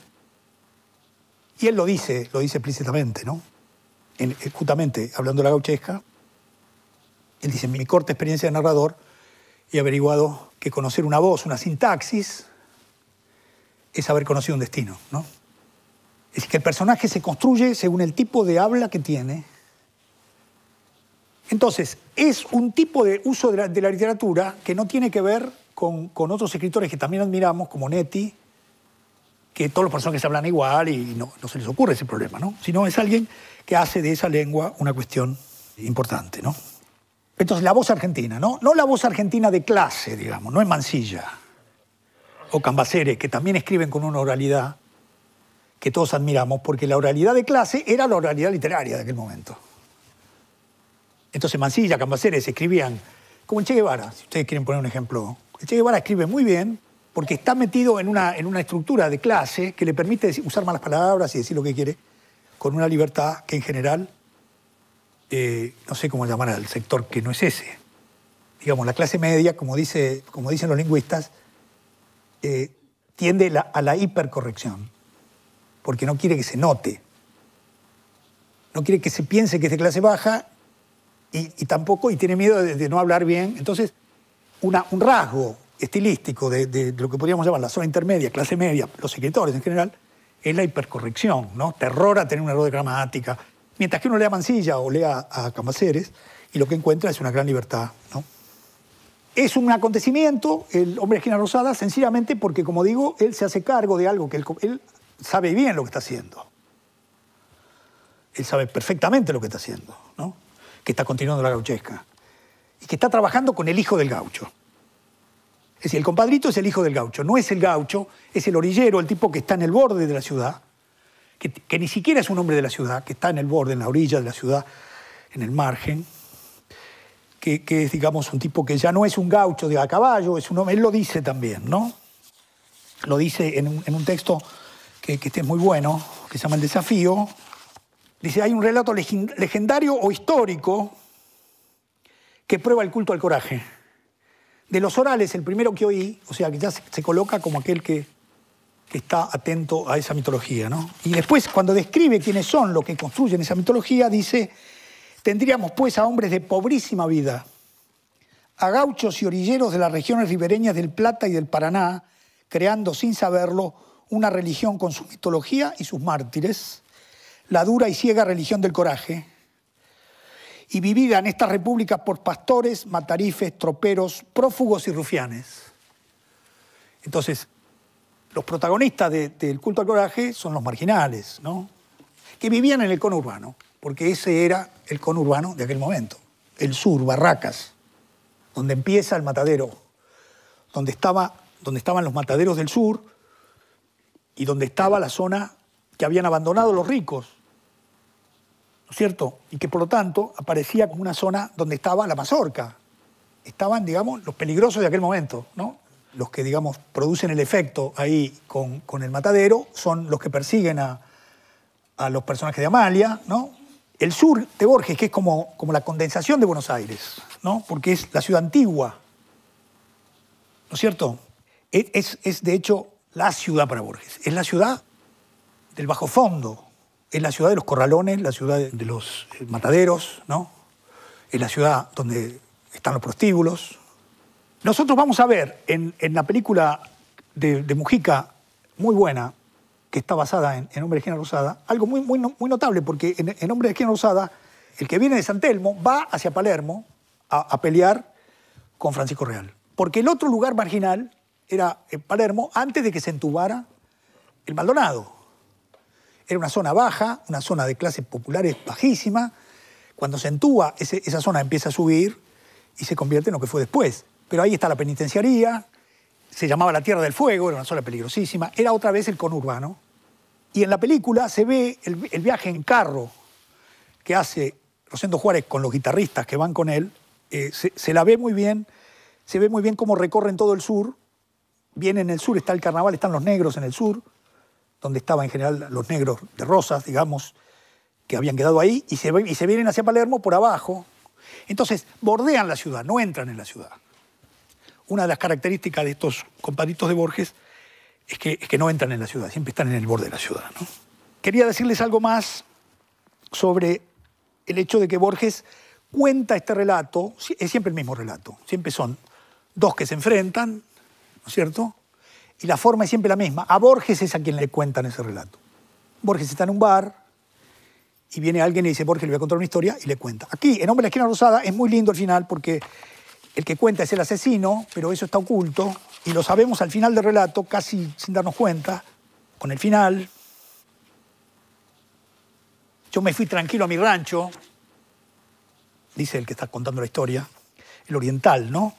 y él lo dice explícitamente, ¿no? Justamente hablando de la gauchesca, él dice, en mi corta experiencia de narrador he averiguado que conocer una voz, una sintaxis, es haber conocido un destino, ¿no? Es decir, que el personaje se construye según el tipo de habla que tiene. Entonces, es un tipo de uso de la literatura que no tiene que ver con otros escritores que también admiramos, como Netti, que todos los personajes hablan igual y no se les ocurre ese problema, ¿no? Sino es alguien que hace de esa lengua una cuestión importante, ¿no? Entonces, la voz argentina, ¿no? No la voz argentina de clase, digamos, no es Mansilla o Cambaceres, que también escriben con una oralidad que todos admiramos, porque la oralidad de clase era la oralidad literaria de aquel momento. Entonces Mansilla, Cambaceres escribían como el Che Guevara, si ustedes quieren poner un ejemplo. El Che Guevara escribe muy bien porque está metido en una estructura de clase que le permite usar malas palabras y decir lo que quiere con una libertad que en general, no sé cómo llamar al sector que no es ese. Digamos, la clase media, como dicen los lingüistas, tiende a la hipercorrección, porque no quiere que se note. No quiere que se piense que es de clase baja y tampoco, y tiene miedo de no hablar bien. Entonces, un rasgo estilístico de lo que podríamos llamar la zona intermedia, clase media, los escritores en general, es la hipercorrección, ¿no? Terror a tener un error de gramática. Mientras que uno lea a Mansilla o lea a Cambaceres, y lo que encuentra es una gran libertad, ¿no? Es un acontecimiento, el hombre de esquina rosada, sencillamente porque, como digo, él se hace cargo de algo que él sabe bien lo que está haciendo. Él sabe perfectamente lo que está haciendo, ¿no? Que está continuando la gauchesca. Y que está trabajando con el hijo del gaucho. Es decir, el compadrito es el hijo del gaucho, no es el gaucho, es el orillero, el tipo que está en el borde de la ciudad, que ni siquiera es un hombre de la ciudad, que está en el borde, en la orilla de la ciudad, en el margen, que es, digamos, un tipo que ya no es un gaucho de a caballo, es un hombre, él lo dice también, ¿no? Lo dice en un texto que este es muy bueno, que se llama El Desafío. Dice, hay un relato legendario o histórico que prueba el culto al coraje. De los orales, el primero que oí, o sea, que ya se coloca como aquel que está atento a esa mitología, ¿no? Y después, cuando describe quiénes son los que construyen esa mitología, dice, tendríamos pues a hombres de pobrísima vida, a gauchos y orilleros de las regiones ribereñas del Plata y del Paraná, creando sin saberlo una religión con su mitología y sus mártires, la dura y ciega religión del coraje, y vivida en estas repúblicas por pastores, matarifes, troperos, prófugos y rufianes. Entonces, los protagonistas del culto al coraje son los marginales, ¿no? Que vivían en el conurbano, porque ese era el conurbano de aquel momento. El sur, Barracas, donde empieza el matadero, donde estaban los mataderos del sur y donde estaba la zona que habían abandonado los ricos, ¿no es cierto? Y que por lo tanto aparecía como una zona donde estaba la mazorca. Estaban, digamos, los peligrosos de aquel momento, ¿no? Los que, digamos, producen el efecto ahí con el matadero son los que persiguen a los personajes de Amalia, ¿no? El sur de Borges, que es como la condensación de Buenos Aires, ¿no? Porque es la ciudad antigua, ¿no es cierto? Es de hecho la ciudad para Borges, es la ciudad del bajo fondo, es la ciudad de los corralones, la ciudad de los mataderos, ¿no? Es la ciudad donde están los prostíbulos. Nosotros vamos a ver en la película de Mujica, muy buena, que está basada en Hombre de Esquina Rosada, algo muy notable, porque en Hombre de Esquina Rosada, el que viene de San Telmo va hacia Palermo a pelear con Francisco Real. Porque el otro lugar marginal era Palermo antes de que se entubara el Maldonado. Era una zona baja, una zona de clases populares bajísima. Cuando se entuba, esa zona empieza a subir y se convierte en lo que fue después. Pero ahí está la penitenciaría, se llamaba la Tierra del Fuego, era una zona peligrosísima, era otra vez el conurbano. Y en la película se ve el viaje en carro que hace Rosendo Juárez con los guitarristas que van con él. Se la ve muy bien, se ve muy bien cómo recorren todo el sur. Bien en el sur está el carnaval, están los negros en el sur, donde estaban en general los negros de Rosas, digamos, que habían quedado ahí, y se vienen hacia Palermo por abajo. Entonces, bordean la ciudad, no entran en la ciudad. Una de las características de estos compadritos de Borges es que no entran en la ciudad, siempre están en el borde de la ciudad, ¿no? Quería decirles algo más sobre el hecho de que Borges cuenta este relato, es siempre el mismo relato, siempre son dos que se enfrentan, ¿no es cierto? Y la forma es siempre la misma. A Borges es a quien le cuentan ese relato. Borges está en un bar y viene alguien y dice, Borges le voy a contar una historia, y le cuenta. Aquí, en Hombre de la Esquina Rosada, es muy lindo al final porque el que cuenta es el asesino, pero eso está oculto, y lo sabemos al final del relato, casi sin darnos cuenta, con el final. Yo me fui tranquilo a mi rancho, dice el que está contando la historia, el oriental, ¿no?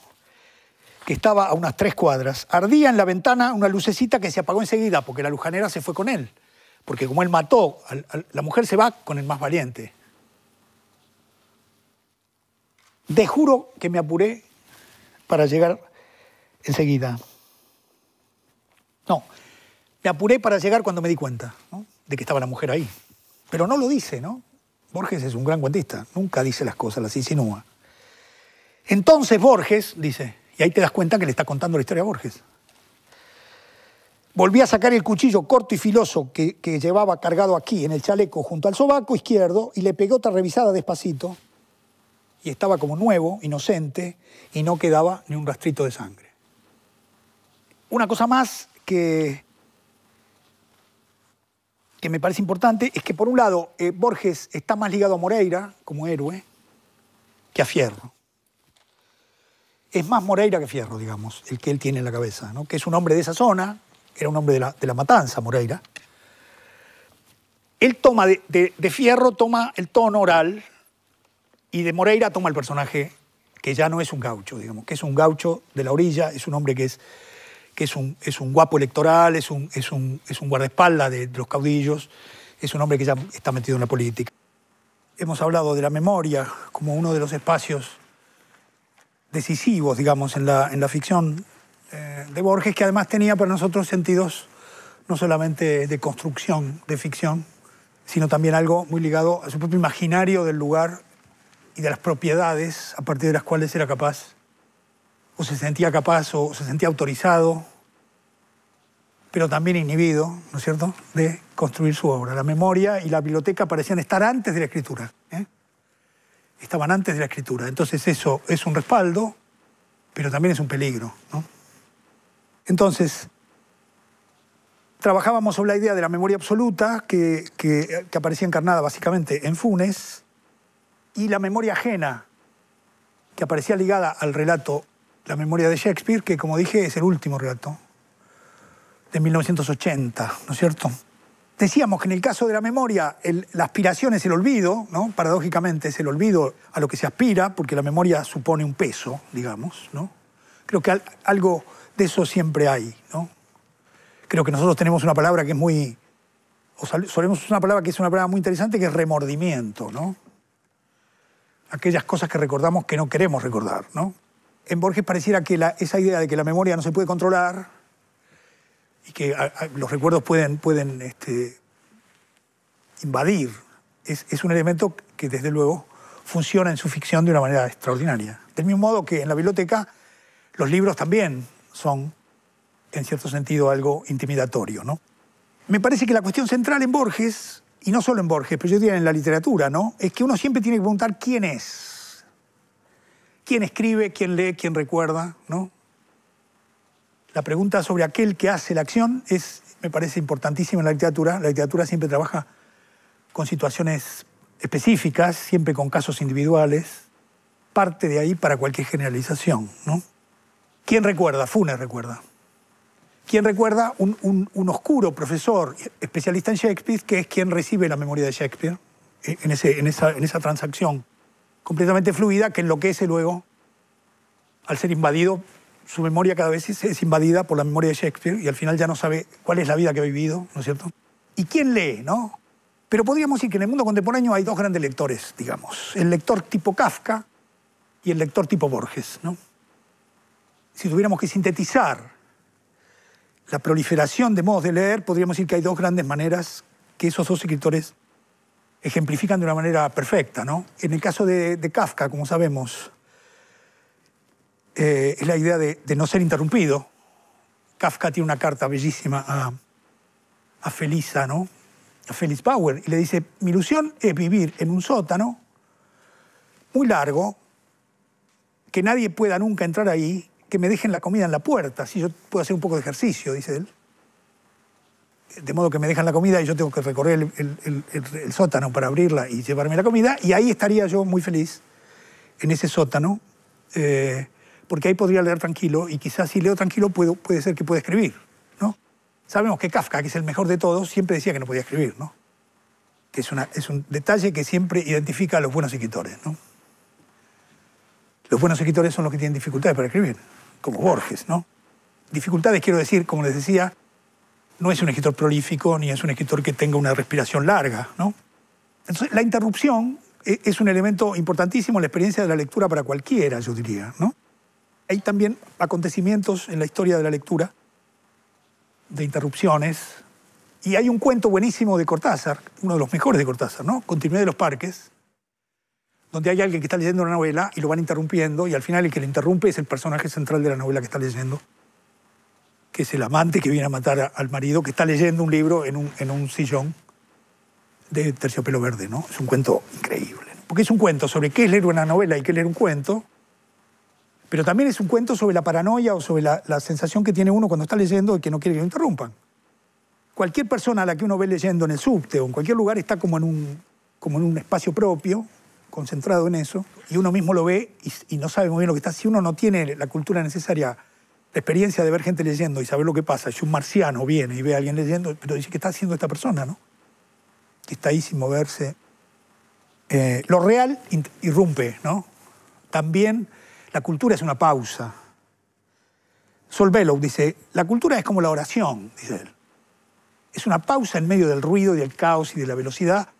Que estaba a unas 3 cuadras. Ardía en la ventana una lucecita que se apagó enseguida, porque la lujanera se fue con él. Porque como él mató, la mujer se va con el más valiente. Te juro que me apuré para llegar enseguida. No, me apuré para llegar cuando me di cuenta, ¿no?, de que estaba la mujer ahí. Pero no lo dice, ¿no? Borges es un gran cuentista, nunca dice las cosas, las insinúa. Entonces Borges, dice, y ahí te das cuenta que le está contando la historia a Borges. Volví a sacar el cuchillo corto y filoso que llevaba cargado aquí en el chaleco junto al sobaco izquierdo y le pegué otra revisada despacito. Y estaba como nuevo, inocente, y no quedaba ni un rastrito de sangre. Una cosa más que me parece importante es que, por un lado, Borges está más ligado a Moreira como héroe que a Fierro. Es más Moreira que Fierro, digamos, el que él tiene en la cabeza, ¿no? Que es un hombre de esa zona, era un hombre de la matanza, Moreira. Él toma de Fierro, toma el tono oral, y de Moreira toma el personaje que ya no es un gaucho, digamos, que es un gaucho de la orilla, es un hombre que es un guapo electoral, es un guardaespaldas de los caudillos, es un hombre que ya está metido en la política. Hemos hablado de la memoria como uno de los espacios decisivos, digamos, en la ficción de Borges, que además tenía para nosotros sentidos no solamente de construcción, de ficción, sino también algo muy ligado a su propio imaginario del lugar y de las propiedades a partir de las cuales era capaz, o se sentía capaz, o se sentía autorizado, pero también inhibido, ¿no es cierto?, de construir su obra. La memoria y la biblioteca parecían estar antes de la escritura, ¿eh? Estaban antes de la escritura. Entonces eso es un respaldo, pero también es un peligro, ¿no? Entonces, trabajábamos sobre la idea de la memoria absoluta que aparecía encarnada básicamente en Funes, y la memoria ajena que aparecía ligada al relato, la memoria de Shakespeare, que, como dije, es el último relato de 1980, ¿no es cierto? Decíamos que en el caso de la memoria, la aspiración es el olvido, ¿no? Paradójicamente es el olvido a lo que se aspira, porque la memoria supone un peso, digamos, ¿no? Creo que algo de eso siempre hay, ¿no? Creo que nosotros tenemos una palabra que es muy... solemos usar una palabra que es una palabra muy interesante, que es remordimiento, ¿no? Aquellas cosas que recordamos que no queremos recordar, ¿no? En Borges pareciera que esa idea de que la memoria no se puede controlar y que los recuerdos pueden invadir, es un elemento que, desde luego, funciona en su ficción de una manera extraordinaria. Del mismo modo que en la biblioteca los libros también son, en cierto sentido, algo intimidatorio, ¿no? Me parece que la cuestión central en Borges, y no solo en Borges, pero yo diría en la literatura, ¿no?, es que uno siempre tiene que preguntar quién es. ¿Quién escribe, quién lee, quién recuerda, ¿no? La pregunta sobre aquel que hace la acción me parece importantísima en la literatura. La literatura siempre trabaja con situaciones específicas, siempre con casos individuales. Parte de ahí para cualquier generalización, ¿no? ¿Quién recuerda? Funes recuerda. ¿Quién recuerda? Un oscuro profesor especialista en Shakespeare, que es quien recibe la memoria de Shakespeare en esa transacción completamente fluida, que enloquece luego al ser invadido. Su memoria cada vez es invadida por la memoria de Shakespeare y al final ya no sabe cuál es la vida que ha vivido, ¿no es cierto? ¿Y quién lee, no? Pero podríamos decir que en el mundo contemporáneo hay dos grandes lectores, digamos. El lector tipo Kafka y el lector tipo Borges, ¿no? Si tuviéramos que sintetizar la proliferación de modos de leer, podríamos decir que hay dos grandes maneras que esos dos escritores ejemplifican de una manera perfecta, ¿no? En el caso de Kafka, como sabemos, es la idea de no ser interrumpido. Kafka tiene una carta bellísima a Felisa, ¿no? A Félix Bauer, y le dice: mi ilusión es vivir en un sótano muy largo, que nadie pueda nunca entrar ahí, que me dejen la comida en la puerta, si yo puedo hacer un poco de ejercicio, dice él. De modo que me dejan la comida y yo tengo que recorrer el sótano para abrirla y llevarme la comida, y ahí estaría yo muy feliz, en ese sótano, porque ahí podría leer tranquilo, y quizás si leo tranquilo puede ser que pueda escribir, ¿no? Sabemos que Kafka, que es el mejor de todos, siempre decía que no podía escribir, ¿no? Que es un detalle que siempre identifica a los buenos escritores, ¿no? Los buenos escritores son los que tienen dificultades para escribir, como Borges, ¿no? Dificultades, quiero decir, como les decía, no es un escritor prolífico ni es un escritor que tenga una respiración larga, ¿no? Entonces, la interrupción es un elemento importantísimo en la experiencia de la lectura para cualquiera, yo diría, ¿no? Hay también acontecimientos en la historia de la lectura de interrupciones, y hay un cuento buenísimo de Cortázar, uno de los mejores de Cortázar, ¿no? Continuidad de los parques, donde hay alguien que está leyendo una novela y lo van interrumpiendo, y al final el que le interrumpe es el personaje central de la novela que está leyendo, que es el amante que viene a matar al marido, que está leyendo un libro en un sillón de terciopelo verde, ¿no? Es un cuento increíble, ¿no? Porque es un cuento sobre qué es leer una novela y qué es leer un cuento, pero también es un cuento sobre la paranoia o sobre la sensación que tiene uno cuando está leyendo y que no quiere que lo interrumpan. Cualquier persona a la que uno ve leyendo en el subte o en cualquier lugar está como en un espacio propio, concentrado en eso, y uno mismo lo ve y no sabe muy bien lo que está. Si uno no tiene la cultura necesaria, la experiencia de ver gente leyendo y saber lo que pasa, si un marciano viene y ve a alguien leyendo, pero dice: ¿qué está haciendo esta persona, no? Que está ahí sin moverse. Lo real irrumpe, ¿no? También la cultura es una pausa. Saul Bellow dice: la cultura es como la oración, dice él. Es una pausa en medio del ruido y del caos y de la velocidad.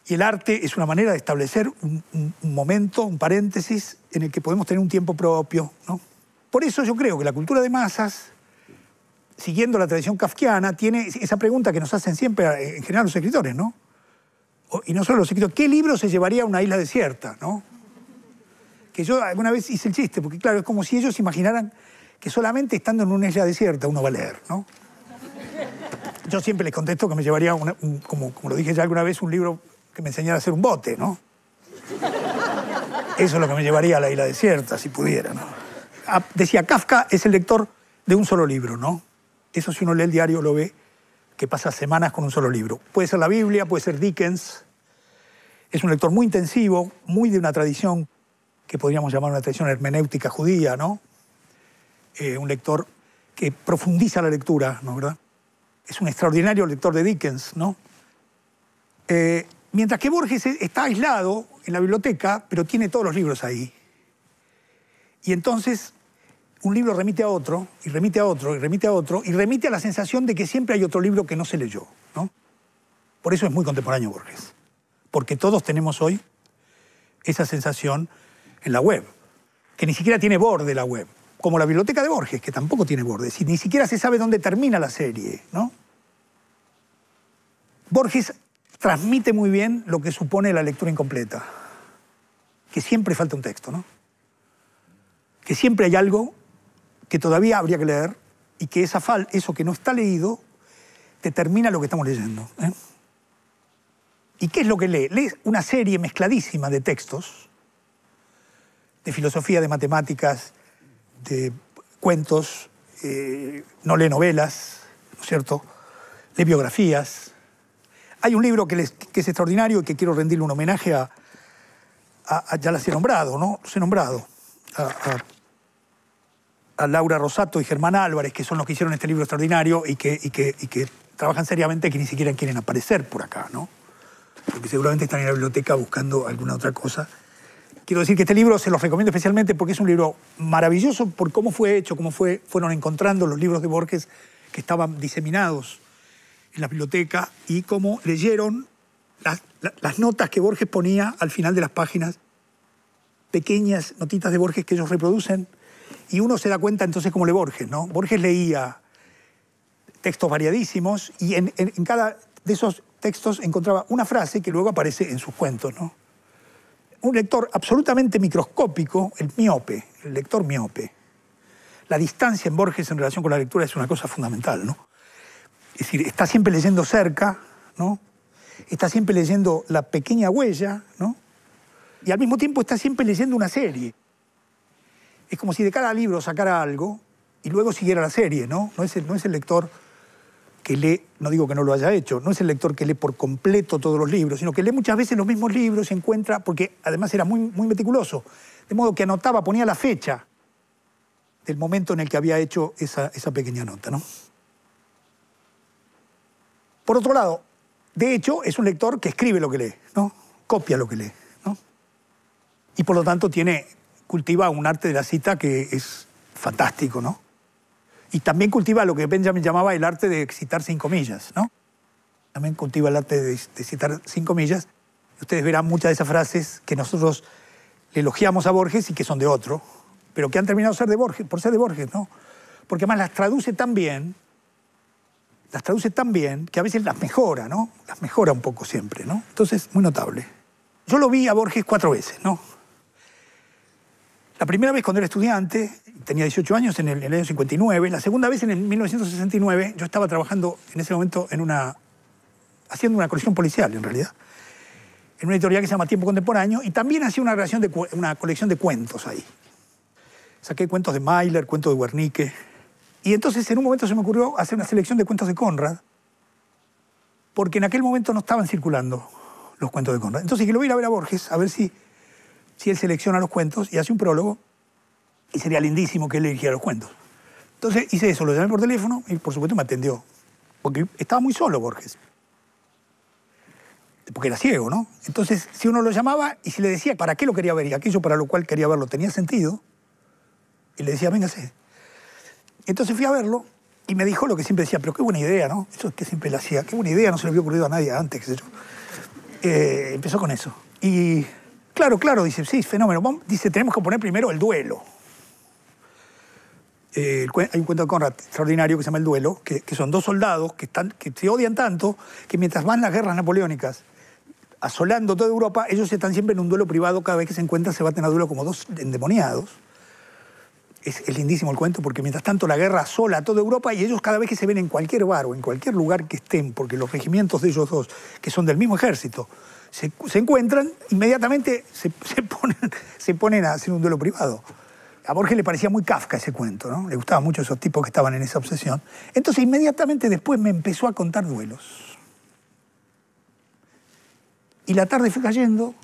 Y el arte es una manera de establecer un momento, un paréntesis, en el que podemos tener un tiempo propio, ¿no? Por eso yo creo que la cultura de masas, siguiendo la tradición kafkiana, tiene esa pregunta que nos hacen siempre en general los escritores, ¿no? Y no solo los escritores: ¿qué libro se llevaría a una isla desierta, ¿no? Que yo alguna vez hice el chiste, porque claro, es como si ellos imaginaran que solamente estando en una isla desierta uno va a leer, ¿no? Yo siempre les contesto que me llevaría, como lo dije ya alguna vez, un libro que me enseñara a hacer un bote, ¿no? Eso es lo que me llevaría a la isla desierta, si pudiera, ¿no? Decía, Kafka es el lector de un solo libro, ¿no? Eso, si uno lee el diario, lo ve, que pasa semanas con un solo libro. Puede ser la Biblia, puede ser Dickens. Es un lector muy intensivo, muy de una tradición que podríamos llamar una tradición hermenéutica judía, ¿no? Un lector que profundiza la lectura, ¿no? ¿Verdad? Es un extraordinario lector de Dickens, ¿no? Mientras que Borges está aislado en la biblioteca, pero tiene todos los libros ahí. Y entonces un libro remite a otro, y remite a otro, y remite a otro, y remite a la sensación de que siempre hay otro libro que no se leyó, ¿no? Por eso es muy contemporáneo Borges. Porque todos tenemos hoy esa sensación en la web, que ni siquiera tiene borde la web. Como la biblioteca de Borges, que tampoco tiene bordes, y ni siquiera se sabe dónde termina la serie, ¿no? Borges transmite muy bien lo que supone la lectura incompleta, que siempre falta un texto, ¿no? Que siempre hay algo que todavía habría que leer y que eso que no está leído determina lo que estamos leyendo, ¿eh? ¿Y qué es lo que lee? Lee una serie mezcladísima de textos, de filosofía, de matemáticas, de cuentos, no lee novelas, ¿no es cierto? Lee biografías. Hay un libro que es extraordinario y que quiero rendirle un homenaje ya las he nombrado, ¿no? Los he nombrado. A Laura Rosato y Germán Álvarez, que son los que hicieron este libro extraordinario y que trabajan seriamente, que ni siquiera quieren aparecer por acá, ¿no? Porque seguramente están en la biblioteca buscando alguna otra cosa. Quiero decir que este libro se los recomiendo especialmente porque es un libro maravilloso por cómo fue hecho, cómo fueron encontrando los libros de Borges que estaban diseminados en la biblioteca y cómo leyeron las notas que Borges ponía al final de las páginas, pequeñas notitas de Borges que ellos reproducen, y uno se da cuenta entonces cómo lee Borges, ¿no? Borges leía textos variadísimos, y en cada de esos textos encontraba una frase que luego aparece en sus cuentos, ¿no? Un lector absolutamente microscópico, el lector miope. La distancia en Borges en relación con la lectura es una cosa fundamental, ¿no? Es decir, está siempre leyendo cerca, ¿no? Está siempre leyendo la pequeña huella, ¿no? Y al mismo tiempo está siempre leyendo una serie. Es como si de cada libro sacara algo y luego siguiera la serie, ¿no? No es el lector que lee, no digo que no lo haya hecho, no es el lector que lee por completo todos los libros, sino que lee muchas veces los mismos libros y encuentra, porque además era muy, muy meticuloso, de modo que anotaba, ponía la fecha del momento en el que había hecho esa pequeña nota, ¿no? Por otro lado, de hecho, es un lector que escribe lo que lee, ¿no? Copia lo que lee, ¿no? Y por lo tanto cultiva un arte de la cita que es fantástico, ¿no? Y también cultiva lo que Benjamin llamaba el arte de citar sin comillas, ¿no? También cultiva el arte de citar sin comillas. Ustedes verán muchas de esas frases que nosotros le elogiamos a Borges y que son de otro, pero que han terminado por ser de Borges, ¿no? Porque además las traduce tan bien que a veces las mejora, ¿no? Las mejora un poco siempre, ¿no? Entonces, muy notable. Yo lo vi a Borges 4 veces, ¿no? La primera vez cuando era estudiante, tenía 18 años, en el año 59. La segunda vez en el 1969, yo estaba trabajando en ese momento haciendo una colección policial, en realidad, en una editorial que se llama Tiempo Contemporáneo, y también hacía una colección de cuentos ahí. Saqué cuentos de Mailer, cuentos de Wernicke. Y entonces en un momento se me ocurrió hacer una selección de cuentos de Conrad, porque en aquel momento no estaban circulando los cuentos de Conrad. Entonces que lo voy a ir a ver a Borges, a ver si él selecciona los cuentos y hace un prólogo, y sería lindísimo que él eligiera los cuentos. Entonces hice eso, lo llamé por teléfono y por supuesto me atendió, porque estaba muy solo Borges, porque era ciego, ¿no? Entonces, si uno lo llamaba y si le decía para qué lo quería ver y aquello para lo cual quería verlo tenía sentido, y le decía, véngase. Entonces fui a verlo y me dijo lo que siempre decía, pero qué buena idea, ¿no? Eso es que siempre le hacía, qué buena idea, no se le había ocurrido a nadie antes, qué sé yo. Empezó con eso. Y claro, dice, sí, fenómeno. Dice, tenemos que poner primero el duelo. Hay un cuento de Conrad extraordinario que se llama El duelo, que son dos soldados que se odian tanto que mientras van las guerras napoleónicas asolando toda Europa, ellos están siempre en un duelo privado, cada vez que se encuentran se baten a duelo como dos endemoniados. Es lindísimo el cuento porque mientras tanto la guerra asola a toda Europa y ellos cada vez que se ven en cualquier bar o en cualquier lugar que estén, porque los regimientos de ellos dos, que son del mismo ejército, se encuentran, inmediatamente se ponen a hacer un duelo privado. A Borges le parecía muy Kafka ese cuento, ¿no? Le gustaban mucho esos tipos que estaban en esa obsesión. Entonces inmediatamente después me empezó a contar duelos. Y la tarde fue cayendo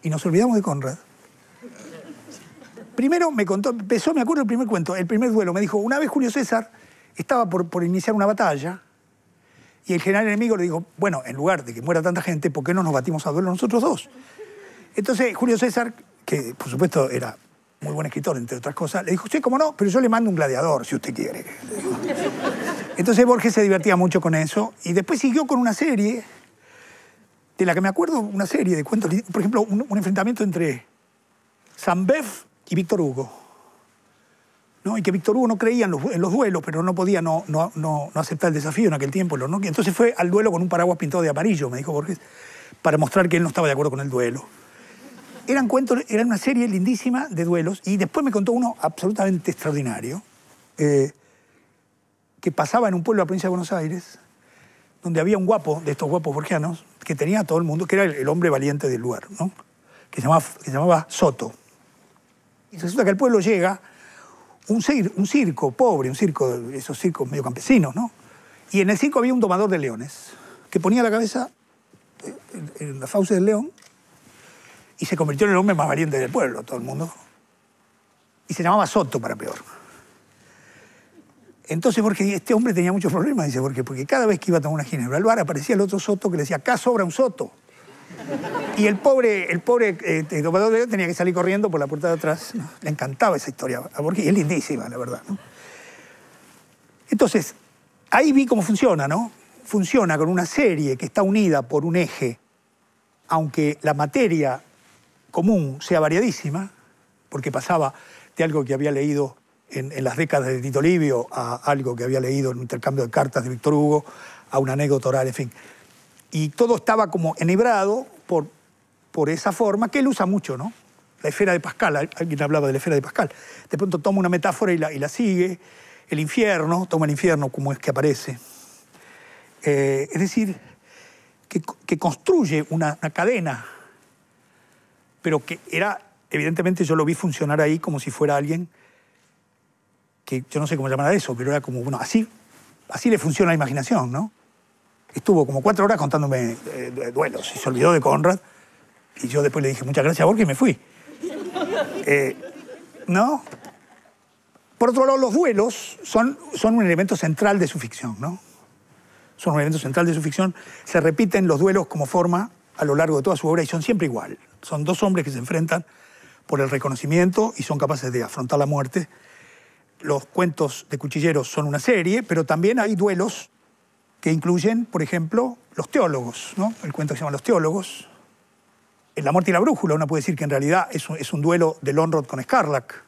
y nos olvidamos de Conrad. Primero me acuerdo el primer cuento, el primer duelo. Me dijo, una vez Julio César estaba por iniciar una batalla y el general enemigo le dijo, bueno, en lugar de que muera tanta gente, ¿por qué no nos batimos a duelo nosotros dos? Entonces Julio César, que por supuesto era muy buen escritor, entre otras cosas, le dijo, sí, cómo no, pero yo le mando un gladiador, si usted quiere. Entonces Borges se divertía mucho con eso y después siguió con una serie, de la que me acuerdo, una serie de cuentos, por ejemplo, un enfrentamiento entre Saint-Beuve y Víctor Hugo, ¿no? Y que Víctor Hugo no creía en los duelos, pero no podía no aceptar el desafío en aquel tiempo. ¿No? Entonces fue al duelo con un paraguas pintado de amarillo, me dijo Borges, para mostrar que él no estaba de acuerdo con el duelo. Eran una serie lindísima de duelos, y después me contó uno absolutamente extraordinario, que pasaba en un pueblo de la provincia de Buenos Aires, donde había un guapo, de estos guapos borgianos, que tenía a todo el mundo, que era el hombre valiente del lugar, ¿no? que se llamaba Soto. Y resulta que al pueblo llega un circo pobre, esos circos medio campesinos, ¿no? Y en el circo había un domador de leones, que ponía la cabeza en la fauce del león y se convirtió en el hombre más valiente del pueblo, todo el mundo. Y se llamaba Soto, para peor. Entonces, porque este hombre tenía muchos problemas, dice, porque cada vez que iba a tomar una ginebra al bar aparecía el otro Soto que le decía, acá sobra un Soto. Y el pobre domador de león tenía que salir corriendo por la puerta de atrás, ¿no? Le encantaba esa historia a Borges, y es lindísima, la verdad, ¿no? Entonces, ahí vi cómo funciona, ¿no? Funciona con una serie que está unida por un eje, aunque la materia común sea variadísima, porque pasaba de algo que había leído en las décadas de Tito Livio a algo que había leído en un intercambio de cartas de Víctor Hugo, a una anécdota oral, en fin. Y todo estaba como enhebrado por esa forma que él usa mucho, ¿no? La esfera de Pascal, alguien hablaba de la esfera de Pascal. De pronto toma una metáfora y la sigue. El infierno, toma el infierno como es que aparece. Es decir, que construye una cadena, pero que era, evidentemente yo lo vi funcionar ahí como si fuera alguien que, yo no sé cómo llamar a eso, pero era como, bueno, así le funciona la imaginación, ¿no? Estuvo como 4 horas contándome duelos y se olvidó de Conrad. Y yo después le dije, muchas gracias, Borges, y me fui. ¿No? Por otro lado, los duelos son un elemento central de su ficción, ¿no? Son un elemento central de su ficción. Se repiten los duelos como forma a lo largo de toda su obra y son siempre igual. Son 2 hombres que se enfrentan por el reconocimiento y son capaces de afrontar la muerte. Los cuentos de cuchilleros son una serie, pero también hay duelos que incluyen, por ejemplo, los teólogos, ¿no? El cuento que se llama Los teólogos. En La muerte y la brújula uno puede decir que en realidad es un duelo de Lonrod con Scarlac,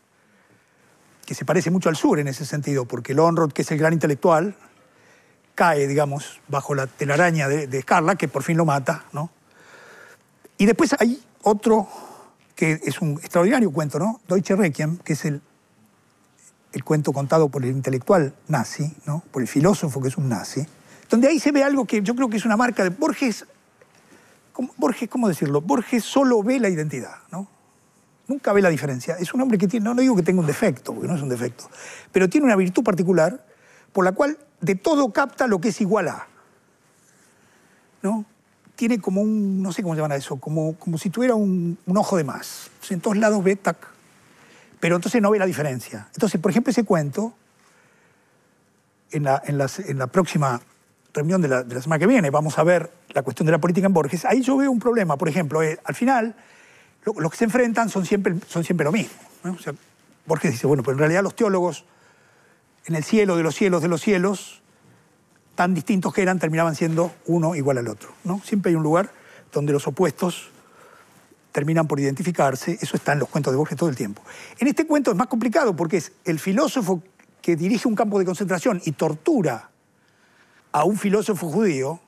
que se parece mucho al Sur en ese sentido, porque Lonrod, que es el gran intelectual, cae, digamos, bajo la telaraña de Scarlac, que por fin lo mata, ¿no? Y después hay otro que es un extraordinario cuento, ¿no? Deutsche Requiem, que es el cuento contado por el intelectual nazi, ¿no? Por el filósofo que es un nazi, donde ahí se ve algo que yo creo que es una marca de Borges. ¿Cómo decirlo? Borges solo ve la identidad, ¿no? Nunca ve la diferencia. Es un hombre que tiene, no digo que tenga un defecto, porque no es un defecto, pero tiene una virtud particular por la cual de todo capta lo que es igual a, ¿no? Tiene como un, no sé cómo se llama eso, como si tuviera un ojo de más. Entonces, en todos lados ve, tac, pero entonces no ve la diferencia. Entonces, por ejemplo, ese cuento, en la próxima reunión de la semana que viene, vamos a ver la cuestión de la política en Borges. Ahí yo veo un problema, por ejemplo, al final, los que se enfrentan son siempre lo mismo, ¿no? O sea, Borges dice, bueno, pero en realidad los teólogos, en el cielo de los cielos, tan distintos que eran, terminaban siendo uno igual al otro, ¿no? Siempre hay un lugar donde los opuestos terminan por identificarse. Eso está en los cuentos de Borges todo el tiempo. En este cuento es más complicado porque es el filósofo que dirige un campo de concentración y tortura a un filósofo judío,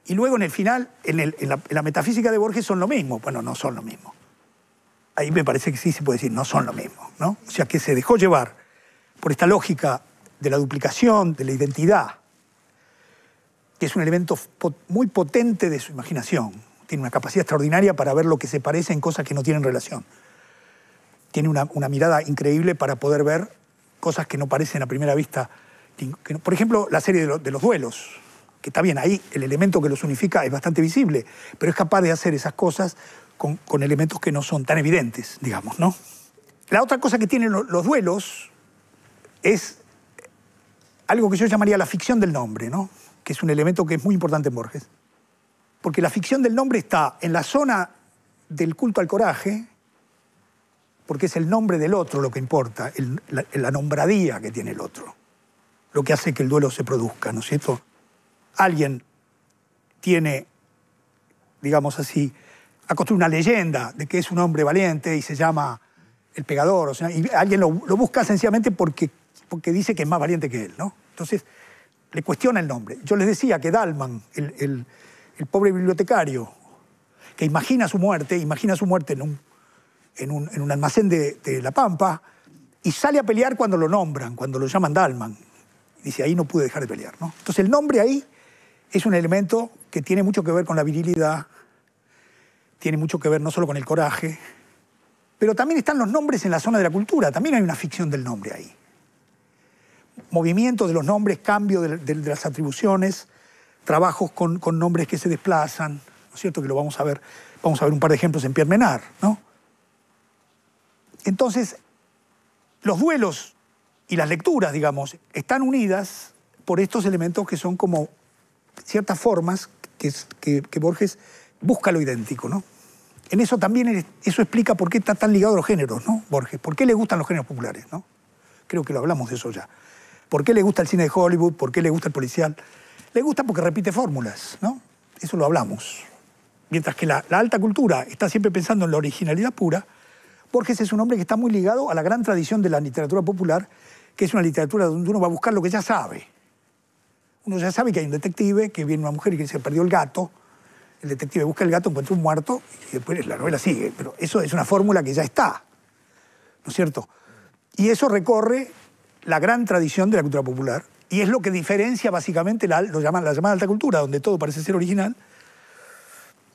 y luego en el final, en la metafísica de Borges son lo mismo. Bueno, no son lo mismo. Ahí me parece que sí se puede decir, no son lo mismo, ¿no? O sea, que se dejó llevar por esta lógica de la duplicación, de la identidad, que es un elemento muy potente de su imaginación. Tiene una capacidad extraordinaria para ver lo que se parece en cosas que no tienen relación. Tiene una mirada increíble para poder ver cosas que no parecen a primera vista. Por ejemplo, la serie de los duelos, que está bien, ahí el elemento que los unifica es bastante visible, pero es capaz de hacer esas cosas con elementos que no son tan evidentes, digamos, ¿no? La otra cosa que tienen los duelos es algo que yo llamaría la ficción del nombre, ¿no? Que es un elemento que es muy importante en Borges. Porque la ficción del nombre está en la zona del culto al coraje, porque es el nombre del otro lo que importa, la nombradía que tiene el otro, lo que hace que el duelo se produzca, ¿no es cierto? Alguien tiene, digamos así, ha construido una leyenda de que es un hombre valiente y se llama el pegador, o sea, y alguien lo busca sencillamente porque dice que es más valiente que él, ¿no? Entonces, le cuestiona el nombre. Yo les decía que Dalman, el pobre bibliotecario, que imagina su muerte en un almacén de La Pampa, y sale a pelear cuando lo nombran, cuando lo llaman Dalman. Dice, ahí no pude dejar de pelear, ¿no? Entonces el nombre ahí es un elemento que tiene mucho que ver con la virilidad, tiene mucho que ver no solo con el coraje, pero también están los nombres en la zona de la cultura, también hay una ficción del nombre ahí. Movimiento de los nombres, cambio de las atribuciones, trabajos con nombres que se desplazan, ¿no es cierto? Que lo vamos a ver un par de ejemplos en Pierre Menard, ¿no? Entonces, los duelos y las lecturas, digamos, están unidas por estos elementos que son como ciertas formas que Borges busca lo idéntico, ¿no? En eso también, eso explica por qué está tan ligado a los géneros, ¿no? Borges, ¿por qué le gustan los géneros populares, ¿no? Creo que lo hablamos de eso ya. ¿Por qué le gusta el cine de Hollywood? ¿Por qué le gusta el policial? Le gusta porque repite fórmulas, ¿no? Eso lo hablamos. Mientras que la alta cultura está siempre pensando en la originalidad pura, Borges es un hombre que está muy ligado a la gran tradición de la literatura popular, que es una literatura donde uno va a buscar lo que ya sabe. Uno ya sabe que hay un detective, que viene una mujer y que se perdió el gato. El detective busca el gato, encuentra un muerto y después la novela sigue. Pero eso es una fórmula que ya está, ¿no es cierto? Y eso recorre la gran tradición de la cultura popular y es lo que diferencia básicamente la llamada alta cultura, donde todo parece ser original.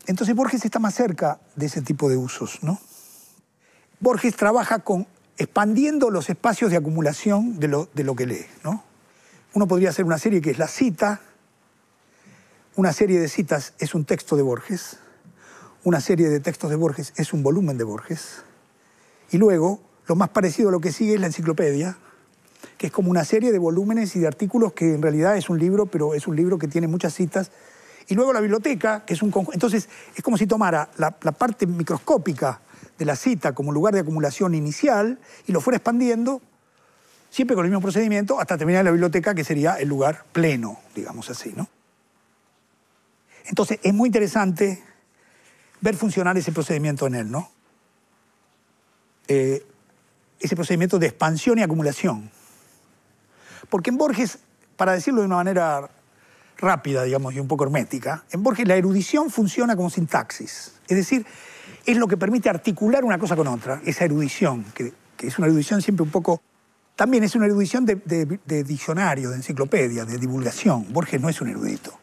Entonces Borges está más cerca de ese tipo de usos, ¿no? Borges trabaja expandiendo los espacios de acumulación de lo que lee, ¿no? Uno podría hacer una serie que es la cita. Una serie de citas es un texto de Borges. Una serie de textos de Borges es un volumen de Borges. Y luego, lo más parecido a lo que sigue es la enciclopedia, que es como una serie de volúmenes y de artículos que en realidad es un libro, pero es un libro que tiene muchas citas. Y luego la biblioteca, que es un conjunto. Entonces, es como si tomara la parte microscópica de la cita como lugar de acumulación inicial y lo fuera expandiendo, siempre con el mismo procedimiento, hasta terminar en la biblioteca, que sería el lugar pleno, digamos así, ¿no? Entonces, es muy interesante ver funcionar ese procedimiento en él, ¿no? Ese procedimiento de expansión y acumulación. Porque en Borges, para decirlo de una manera rápida, digamos, y un poco hermética, en Borges la erudición funciona como sintaxis. Es decir, es lo que permite articular una cosa con otra, esa erudición, que es una erudición siempre un poco... También es una erudición de diccionario, de enciclopedia, de divulgación. Borges no es un erudito.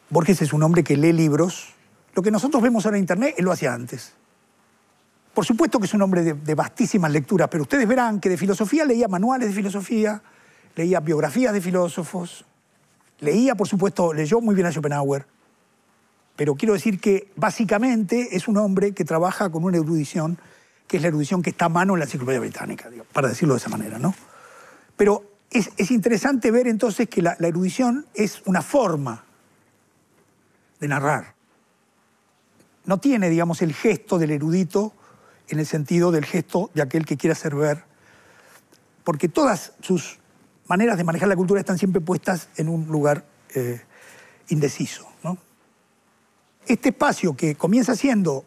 Borges es un hombre que lee libros. Lo que nosotros vemos ahora en Internet, él lo hacía antes. Por supuesto que es un hombre de vastísimas lecturas, pero ustedes verán que de filosofía leía manuales de filosofía, leía biografías de filósofos, leía, por supuesto, leyó muy bien a Schopenhauer, pero quiero decir que básicamente es un hombre que trabaja con una erudición, que es la erudición que está a mano en la Enciclopedia Británica, digamos, para decirlo de esa manera, ¿no? Pero es interesante ver entonces que la erudición es una forma de narrar. No tiene, digamos, el gesto del erudito en el sentido del gesto de aquel que quiere hacer ver, porque todas sus maneras de manejar la cultura están siempre puestas en un lugar indeciso, ¿no? Este espacio que comienza siendo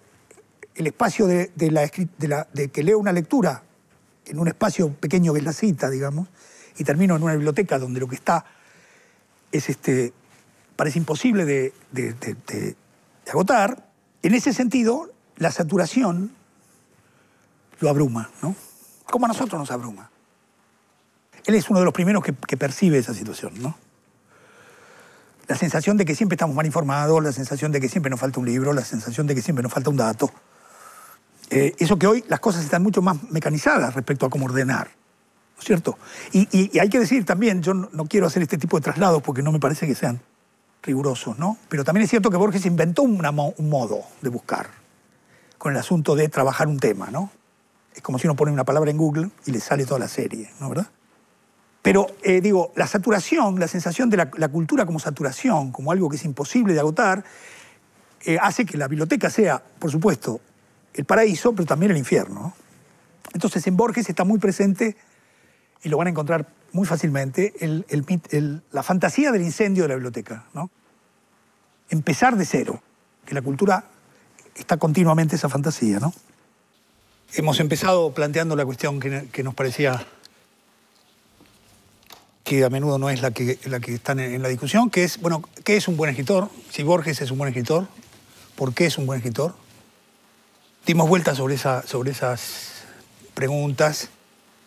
el espacio de que leo una lectura en un espacio pequeño que es la cita, digamos, y termino en una biblioteca donde lo que está es parece imposible de agotar. En ese sentido, la saturación lo abruma, ¿no? Como a nosotros nos abruma. Él es uno de los primeros que percibe esa situación, ¿no? La sensación de que siempre estamos mal informados, la sensación de que siempre nos falta un libro, la sensación de que siempre nos falta un dato. Eso que hoy las cosas están mucho más mecanizadas respecto a cómo ordenar, ¿no es cierto? Y hay que decir también, yo no quiero hacer este tipo de traslados porque no me parece que sean rigurosos, ¿no? Pero también es cierto que Borges inventó un modo de buscar con el asunto de trabajar un tema, ¿no? Es como si uno pone una palabra en Google y le sale toda la serie, ¿no? ¿Verdad? Pero, digo, la saturación, la sensación de la cultura como saturación, como algo que es imposible de agotar, hace que la biblioteca sea, por supuesto, el paraíso, pero también el infierno, ¿no? Entonces, en Borges está muy presente, y lo van a encontrar muy fácilmente, la fantasía del incendio de la biblioteca, ¿no? Empezar de cero, que la cultura está continuamente esa fantasía, ¿no? Hemos empezado planteando la cuestión que nos parecía que a menudo no es la que está en la discusión, que es, bueno, ¿qué es un buen escritor? Si Borges es un buen escritor, ¿por qué es un buen escritor? Dimos vueltas sobre esas preguntas,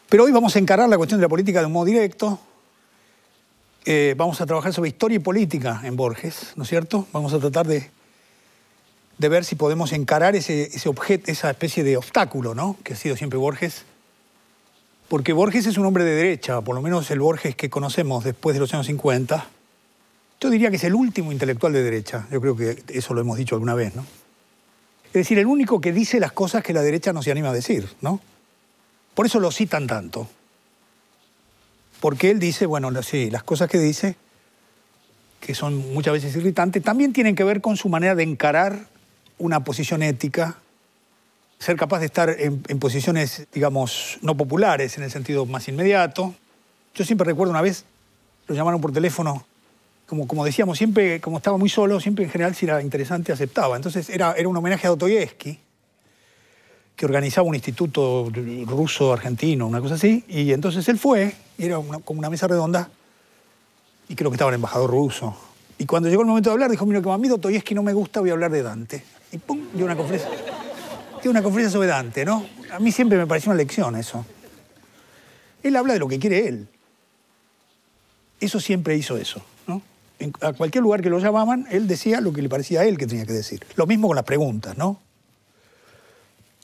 pero hoy vamos a encarar la cuestión de la política de un modo directo. Vamos a trabajar sobre historia y política en Borges, ¿no es cierto? Vamos a tratar de ver si podemos encarar ese objeto, esa especie de obstáculo, ¿no?, que ha sido siempre Borges. Porque Borges es un hombre de derecha, por lo menos el Borges que conocemos después de los años 50. Yo diría que es el último intelectual de derecha. Yo creo que eso lo hemos dicho alguna vez, ¿no? Es decir, el único que dice las cosas que la derecha no se anima a decir, ¿no? Por eso lo citan tanto. Porque él dice, bueno, sí, las cosas que dice, que son muchas veces irritantes, también tienen que ver con su manera de encarar una posición ética, ser capaz de estar en posiciones, digamos, no populares en el sentido más inmediato. Yo siempre recuerdo una vez, lo llamaron por teléfono, como decíamos, siempre, como estaba muy solo, siempre en general si era interesante aceptaba. Entonces era un homenaje a Dostoyevsky, que organizaba un instituto ruso-argentino, una cosa así, y entonces él fue, y era como una mesa redonda, y creo que estaba el embajador ruso. Y cuando llegó el momento de hablar, dijo, mira, como a mí Dostoyevski no me gusta, voy a hablar de Dante. Y pum, dio una conferencia sobre Dante, ¿no? A mí siempre me pareció una lección eso. Él habla de lo que quiere él. Eso siempre hizo eso, ¿no? A cualquier lugar que lo llamaban, él decía lo que le parecía a él que tenía que decir. Lo mismo con las preguntas, ¿no?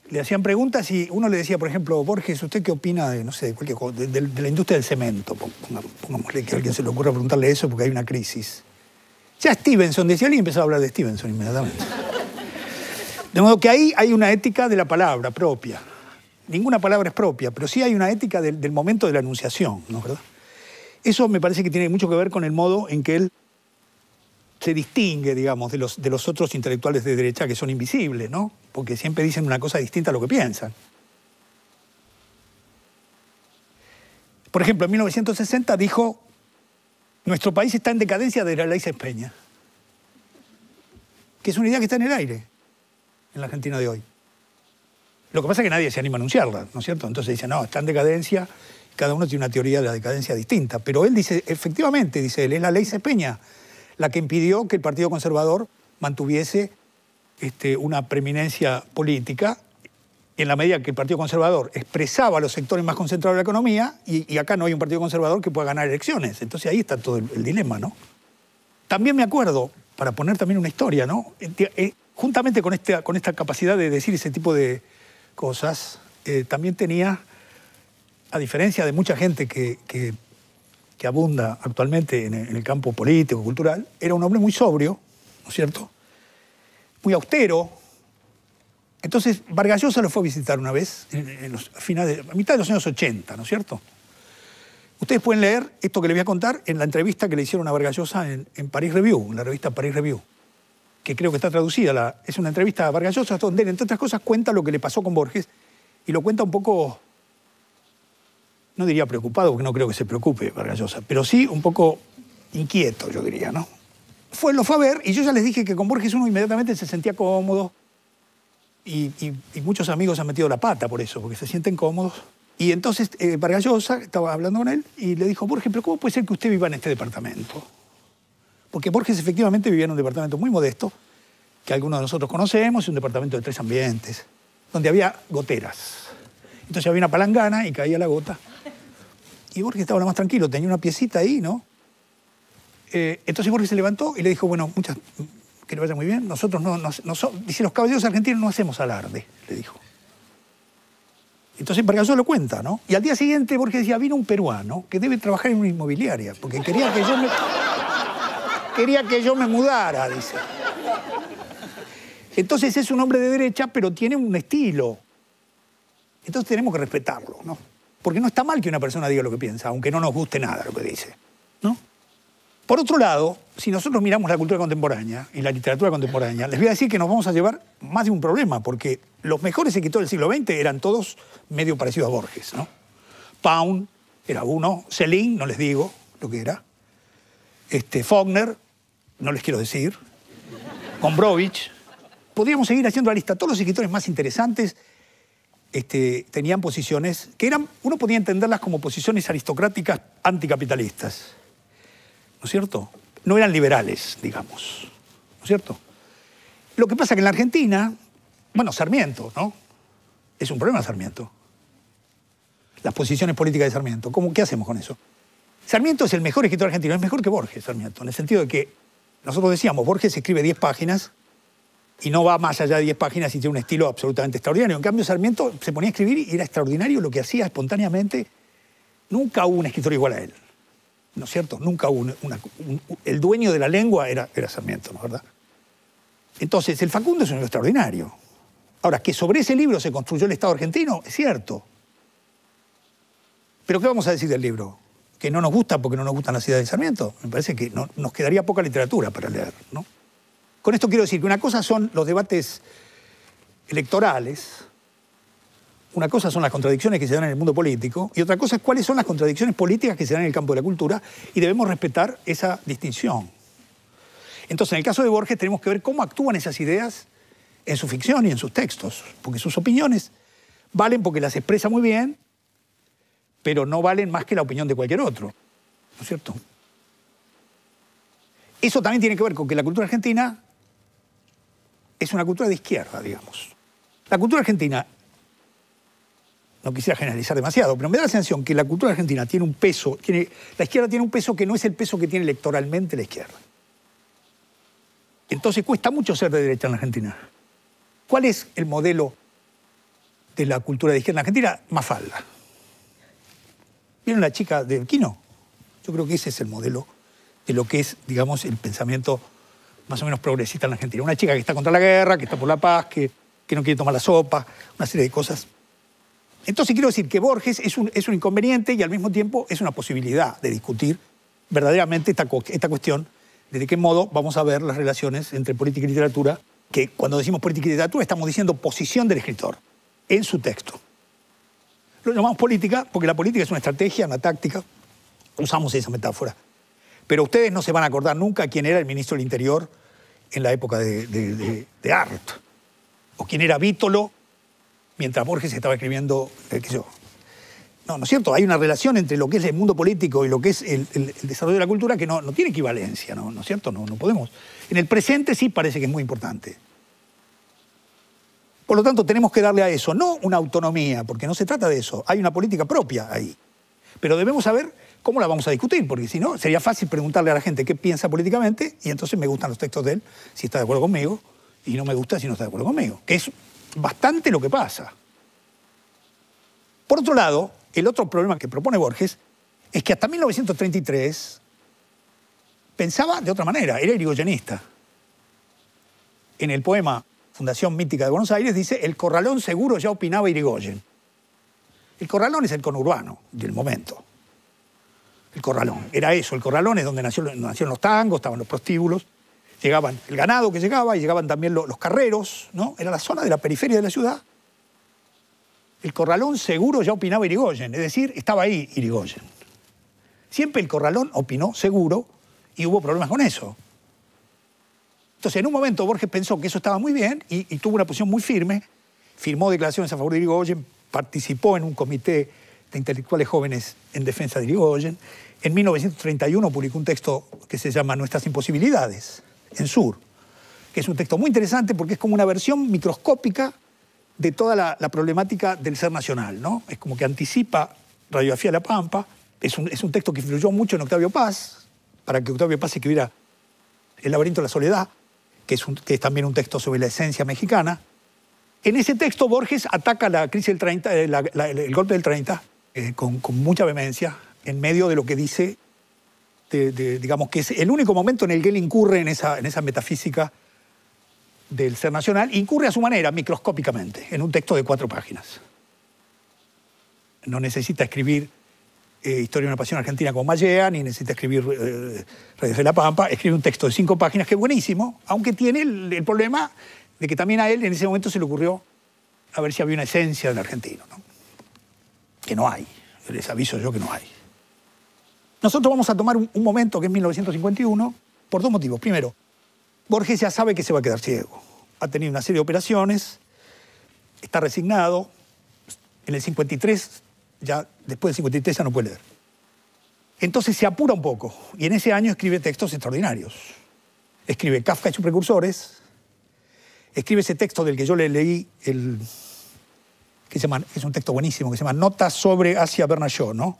Le hacían preguntas y uno le decía, por ejemplo, Borges, ¿usted qué opina de, no sé, de cualquier cosa, de la industria del cemento? Pongámosle que a alguien se le ocurra preguntarle eso porque hay una crisis. Ya Stevenson decía, alguien empezaba a hablar de Stevenson inmediatamente. De modo que ahí hay una ética de la palabra propia. Ninguna palabra es propia, pero sí hay una ética del momento de la enunciación, ¿no es verdad? Eso me parece que tiene mucho que ver con el modo en que él se distingue, digamos, de los otros intelectuales de derecha que son invisibles, ¿no? Porque siempre dicen una cosa distinta a lo que piensan. Por ejemplo, en 1960 dijo, nuestro país está en decadencia de la ley Cespeña, que es una idea que está en el aire en la Argentina de hoy. Lo que pasa es que nadie se anima a anunciarla, ¿no es cierto? Entonces dice, no, está en decadencia, cada uno tiene una teoría de la decadencia distinta. Pero él dice, efectivamente, dice él, es la ley Cespeña la que impidió que el Partido Conservador mantuviese una preeminencia política en la medida que el Partido Conservador expresaba a los sectores más concentrados de la economía y acá no hay un Partido Conservador que pueda ganar elecciones. Entonces ahí está todo el dilema, ¿no? También me acuerdo, para poner también una historia, ¿no? Juntamente con esta capacidad de decir ese tipo de cosas, también tenía, a diferencia de mucha gente que abunda actualmente en el campo político, cultural, era un hombre muy sobrio, ¿no es cierto? Muy austero. Entonces, Vargas Llosa lo fue a visitar una vez, a mitad de los años 80, ¿no es cierto? Ustedes pueden leer esto que les voy a contar en la entrevista que le hicieron a Vargas Llosa en Paris Review, en la revista Paris Review, que creo que está traducida. Es una entrevista a Vargas Llosa donde él, entre otras cosas, cuenta lo que le pasó con Borges y lo cuenta un poco, no diría preocupado, porque no creo que se preocupe Vargas Llosa, pero sí un poco inquieto, yo diría, ¿no? Lo fue a ver y yo ya les dije que con Borges uno inmediatamente se sentía cómodo y muchos amigos han metido la pata por eso, porque se sienten cómodos. Y entonces Vargas Llosa estaba hablando con él y le dijo, Borges, pero ¿cómo puede ser que usted viva en este departamento? Porque Borges efectivamente vivía en un departamento muy modesto, que algunos de nosotros conocemos, un departamento de 3 ambientes, donde había goteras. Entonces había una palangana y caía la gota. Y Borges estaba lo más tranquilo, tenía una piecita ahí, ¿no? Entonces Borges se levantó y le dijo, bueno, que le vaya muy bien, nosotros dice, los caballeros argentinos no hacemos alarde, le dijo. Entonces Vargas Llosa lo cuenta, ¿no? Y al día siguiente Borges decía, vino un peruano que debe trabajar en una inmobiliaria, porque quería que yo me mudara, dice. Entonces es un hombre de derecha, pero tiene un estilo. Entonces tenemos que respetarlo, ¿no? Porque no está mal que una persona diga lo que piensa, aunque no nos guste nada lo que dice, ¿no? Por otro lado, si nosotros miramos la cultura contemporánea y la literatura contemporánea, les voy a decir que nos vamos a llevar más de un problema, porque los mejores escritores del siglo XX eran todos medio parecidos a Borges, ¿no? Pound era uno, Céline, no les digo lo que era, Faulkner, no les quiero decir, Gombrowicz. Podríamos seguir haciendo la lista. Todos los escritores más interesantes tenían posiciones que uno podía entenderlas como posiciones aristocráticas anticapitalistas, ¿no es cierto? No eran liberales, digamos, ¿no es cierto? Lo que pasa es que en la Argentina, bueno, Sarmiento, ¿no? Es un problema Sarmiento. Las posiciones políticas de Sarmiento. ¿Qué hacemos con eso? Sarmiento es el mejor escritor argentino, es mejor que Borges, Sarmiento, en el sentido de que nosotros decíamos, Borges escribe 10 páginas y no va más allá de 10 páginas y tiene un estilo absolutamente extraordinario. En cambio, Sarmiento se ponía a escribir y era extraordinario lo que hacía espontáneamente. Nunca hubo un escritor igual a él, ¿no es cierto? Nunca hubo el dueño de la lengua era Sarmiento, ¿no es verdad? Entonces, el Facundo es un libro extraordinario. Ahora, que sobre ese libro se construyó el Estado argentino, es cierto. Pero ¿qué vamos a decir del libro? ¿Que no nos gusta porque no nos gustan las ideas de Sarmiento? Me parece que nos quedaría poca literatura para leer, ¿no? Con esto quiero decir que una cosa son los debates electorales, una cosa son las contradicciones que se dan en el mundo político y otra cosa es cuáles son las contradicciones políticas que se dan en el campo de la cultura y debemos respetar esa distinción. Entonces, en el caso de Borges tenemos que ver cómo actúan esas ideas en su ficción y en sus textos, porque sus opiniones valen porque las expresa muy bien, pero no valen más que la opinión de cualquier otro, ¿no es cierto? Eso también tiene que ver con que la cultura argentina es una cultura de izquierda, digamos. La cultura argentina, no quisiera generalizar demasiado, pero me da la sensación que la cultura argentina tiene un peso, la izquierda tiene un peso que no es el peso que tiene electoralmente la izquierda. Entonces cuesta mucho ser de derecha en la Argentina. ¿Cuál es el modelo de la cultura de izquierda en Argentina? Mafalda. ¿Vieron la chica de Quino? Yo creo que ese es el modelo de lo que es, digamos, el pensamiento más o menos progresista en la Argentina. Una chica que está contra la guerra, que está por la paz, que no quiere tomar la sopa, una serie de cosas. Entonces quiero decir que Borges es un inconveniente y al mismo tiempo es una posibilidad de discutir verdaderamente esta cuestión de qué modo vamos a ver las relaciones entre política y literatura, que cuando decimos política y literatura estamos diciendo posición del escritor en su texto. Lo llamamos política porque la política es una estrategia, una táctica. Usamos esa metáfora. Pero ustedes no se van a acordar nunca quién era el ministro del Interior en la época de Art. O quién era Vítolo mientras Borges estaba escribiendo, qué sé yo. No, ¿no es cierto? Hay una relación entre lo que es el mundo político y lo que es el desarrollo de la cultura que no tiene equivalencia, ¿no es cierto? No podemos. En el presente sí parece que es muy importante. Por lo tanto, tenemos que darle a eso, no una autonomía, porque no se trata de eso. Hay una política propia ahí. Pero debemos saber cómo la vamos a discutir, porque si no, sería fácil preguntarle a la gente qué piensa políticamente y entonces me gustan los textos de él si está de acuerdo conmigo y no me gusta si no está de acuerdo conmigo, que es bastante lo que pasa. Por otro lado, el otro problema que propone Borges es que hasta 1933 pensaba de otra manera, era irigoyenista. En el poema Fundación Mítica de Buenos Aires dice: el corralón seguro ya opinaba Irigoyen. El corralón es el conurbano del momento. El corralón, era eso, el corralón es donde nacieron los tangos, estaban los prostíbulos, llegaban el ganado que llegaba y llegaban también los carreros, ¿no? Era la zona de la periferia de la ciudad. El corralón seguro ya opinaba Irigoyen, es decir, estaba ahí Irigoyen. Siempre el corralón opinó seguro y hubo problemas con eso. Entonces, en un momento Borges pensó que eso estaba muy bien y tuvo una posición muy firme, firmó declaraciones a favor de Irigoyen, participó en un comité de intelectuales jóvenes en defensa de Irigoyen. En 1931 publicó un texto que se llama Nuestras imposibilidades, en Sur, que es un texto muy interesante porque es como una versión microscópica de toda la problemática del ser nacional, ¿no? Es como que anticipa Radiografía de la Pampa. Es un texto que influyó mucho en Octavio Paz, para que Octavio Paz escribiera El laberinto de la soledad, que es también un texto sobre la esencia mexicana. En ese texto Borges ataca la crisis del 30, el golpe del 30 con mucha vehemencia, en medio de lo que dice, digamos que es el único momento en el que él incurre en esa metafísica del ser nacional, incurre a su manera, microscópicamente, en un texto de 4 páginas. No necesita escribir Historia de una pasión argentina como Mallea, ni necesita escribir Radiografía de la Pampa, escribe un texto de 5 páginas que es buenísimo, aunque tiene el problema de que también a él en ese momento se le ocurrió a ver si había una esencia del argentino, ¿no? Que no hay, les aviso yo que no hay. Nosotros vamos a tomar un momento que es 1951 por 2 motivos. Primero, Borges ya sabe que se va a quedar ciego. Ha tenido una serie de operaciones, está resignado. En el 53, después del 53 ya no puede leer. Entonces se apura un poco y en ese año escribe textos extraordinarios. Escribe Kafka y sus precursores, escribe ese texto del que yo le leí, es un texto buenísimo, que se llama Notas sobre Asia Bernachot, ¿no?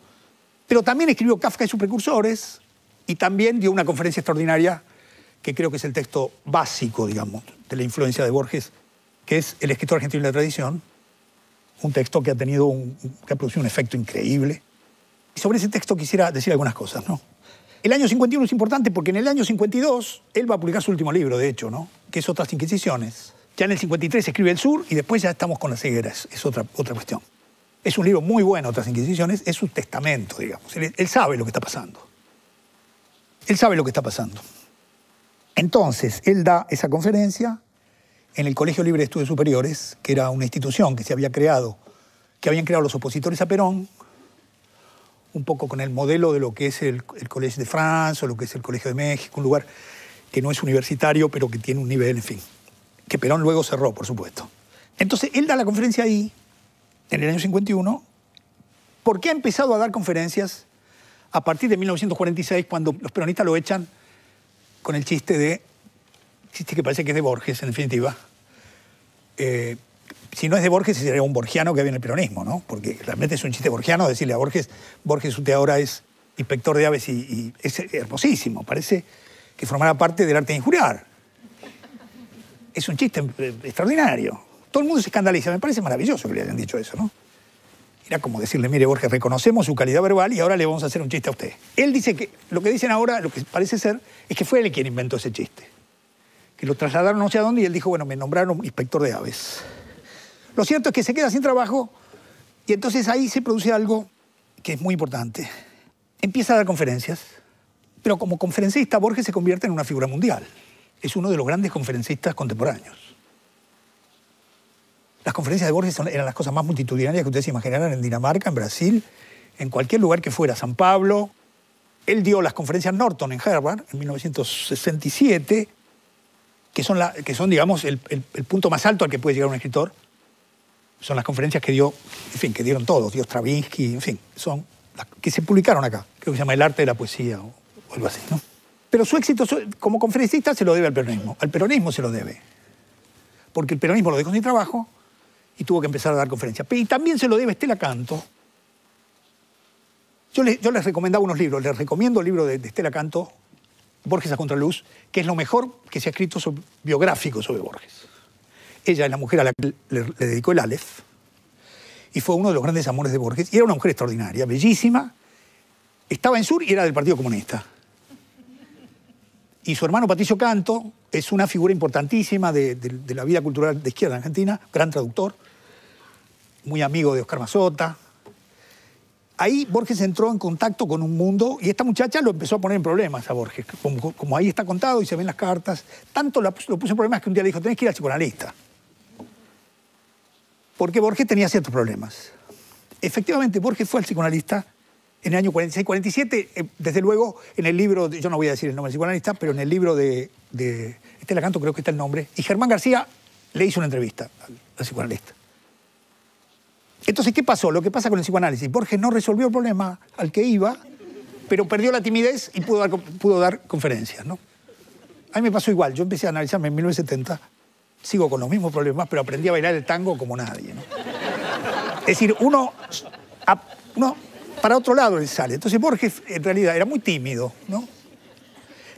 Pero también escribió Kafka y sus precursores y también dio una conferencia extraordinaria que creo que es el texto básico, digamos, de la influencia de Borges, que es El escritor argentino de la tradición, un texto que ha producido un efecto increíble. Y sobre ese texto quisiera decir algunas cosas, ¿no? El año 51 es importante porque en el año 52 él va a publicar su último libro, de hecho, ¿no? Que es Otras Inquisiciones. Ya en el 53 escribe El Sur y después ya estamos con la ceguera, es otra cuestión. Es un libro muy bueno, Otras Inquisiciones, es su testamento, digamos. Él sabe lo que está pasando. Él sabe lo que está pasando. Entonces, él da esa conferencia en el Colegio Libre de Estudios Superiores, que era una institución que habían creado los opositores a Perón, un poco con el modelo de lo que es el Collège de France o lo que es el Colegio de México, un lugar que no es universitario, pero que tiene un nivel, en fin, que Perón luego cerró, por supuesto. Entonces, él da la conferencia ahí en el año 51, porque ha empezado a dar conferencias a partir de 1946, cuando los peronistas lo echan con el chiste que parece que es de Borges, en definitiva. Si no es de Borges, sería un borgiano que había en el peronismo, ¿no? Porque realmente es un chiste borgiano decirle a Borges, usted ahora es inspector de aves y es hermosísimo, parece que formará parte del arte de injuriar. Es un chiste extraordinario. Todo el mundo se escandaliza, me parece maravilloso que le hayan dicho eso, ¿no? Era como decirle, mire Borges, reconocemos su calidad verbal y ahora le vamos a hacer un chiste a usted. Él dice que lo que dicen ahora, lo que parece ser, es que fue él quien inventó ese chiste. Que lo trasladaron no sé a dónde y él dijo, bueno, me nombraron inspector de aves. Lo cierto es que se queda sin trabajo y entonces ahí se produce algo que es muy importante. Empieza a dar conferencias, pero como conferencista Borges se convierte en una figura mundial. Es uno de los grandes conferencistas contemporáneos. Las conferencias de Borges eran las cosas más multitudinarias que ustedes se imaginarán en Dinamarca, en Brasil, en cualquier lugar que fuera, San Pablo. Él dio las conferencias Norton en Harvard en 1967, que son digamos, el punto más alto al que puede llegar un escritor. Son las conferencias que dio, en fin, que dieron todos, dio Stravinsky, en fin, son las que se publicaron acá. Creo que se llama El arte de la poesía o algo así, ¿no? Pero su éxito como conferencista se lo debe al peronismo. Al peronismo se lo debe. Porque el peronismo lo dejó sin trabajo y tuvo que empezar a dar conferencias. Y también se lo debe a Estela Canto. Yo les recomendaba unos libros. Les recomiendo el libro de Estela Canto, Borges a contraluz, que es lo mejor que se ha escrito biográfico sobre Borges. Ella es la mujer a la que le dedicó el Aleph y fue uno de los grandes amores de Borges. Y era una mujer extraordinaria, bellísima. Estaba en Sur y era del Partido Comunista. Y su hermano Patricio Canto es una figura importantísima de la vida cultural de izquierda en Argentina, gran traductor, muy amigo de Oscar Mazota. Ahí Borges entró en contacto con un mundo y esta muchacha lo empezó a poner en problemas a Borges. Como ahí está contado y se ven las cartas, tanto lo puso en problemas que un día le dijo, tenés que ir al psicoanalista. Porque Borges tenía ciertos problemas. Efectivamente, Borges fue al psicoanalista en el año 46-47, desde luego en el libro, yo no voy a decir el nombre del psicoanalista, pero en el libro de Estela Canto creo que está el nombre, y Germán García le hizo una entrevista al psicoanalista. Entonces, ¿qué pasó? Lo que pasa con el psicoanálisis. Borges no resolvió el problema al que iba, pero perdió la timidez y pudo dar conferencias, ¿no? A mí me pasó igual. Yo empecé a analizarme en 1970, sigo con los mismos problemas, pero aprendí a bailar el tango como nadie, ¿no? Es decir, uno para otro lado le sale. Entonces Borges, en realidad, era muy tímido, ¿no?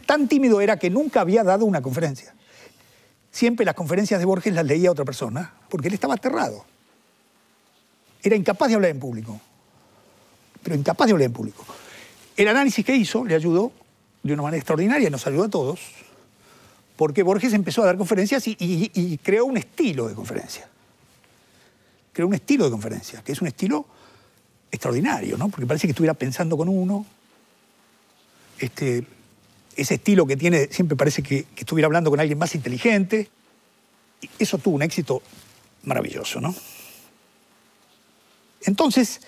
Tan tímido era que nunca había dado una conferencia. Siempre las conferencias de Borges las leía otra persona, porque él estaba aterrado. Era incapaz de hablar en público. Pero incapaz de hablar en público. El análisis que hizo le ayudó de una manera extraordinaria, nos ayudó a todos, porque Borges empezó a dar conferencias y creó un estilo de conferencia. Creó un estilo de conferencia, que es un estilo extraordinario, ¿no? Porque parece que estuviera pensando con uno. Ese estilo que tiene siempre parece que estuviera hablando con alguien más inteligente. Y eso tuvo un éxito maravilloso, ¿no? Entonces,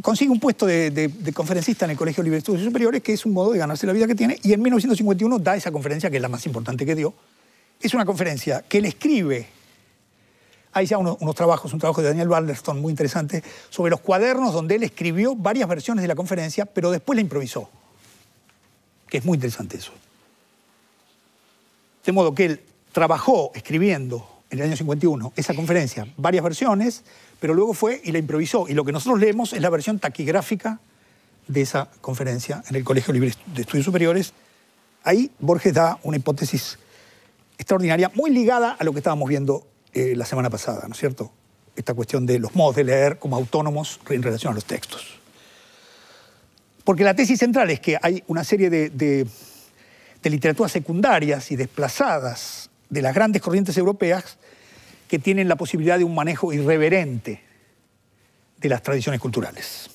consigue un puesto de conferencista en el Colegio Libre de Estudios Superiores, que es un modo de ganarse la vida que tiene, y en 1951 da esa conferencia, que es la más importante que dio. Es una conferencia que él escribe. Hay ya un trabajo de Daniel Balderston muy interesante, sobre los cuadernos donde él escribió varias versiones de la conferencia, pero después la improvisó. Que es muy interesante eso. De modo que él trabajó escribiendo en el año 51 esa conferencia, varias versiones, pero luego fue y la improvisó. Y lo que nosotros leemos es la versión taquigráfica de esa conferencia en el Colegio Libre de Estudios Superiores. Ahí Borges da una hipótesis extraordinaria, muy ligada a lo que estábamos viendo la semana pasada, ¿no es cierto? Esta cuestión de los modos de leer como autónomos en relación a los textos. Porque la tesis central es que hay una serie de literaturas secundarias y desplazadas de las grandes corrientes europeas que tienen la posibilidad de un manejo irreverente de las tradiciones culturales,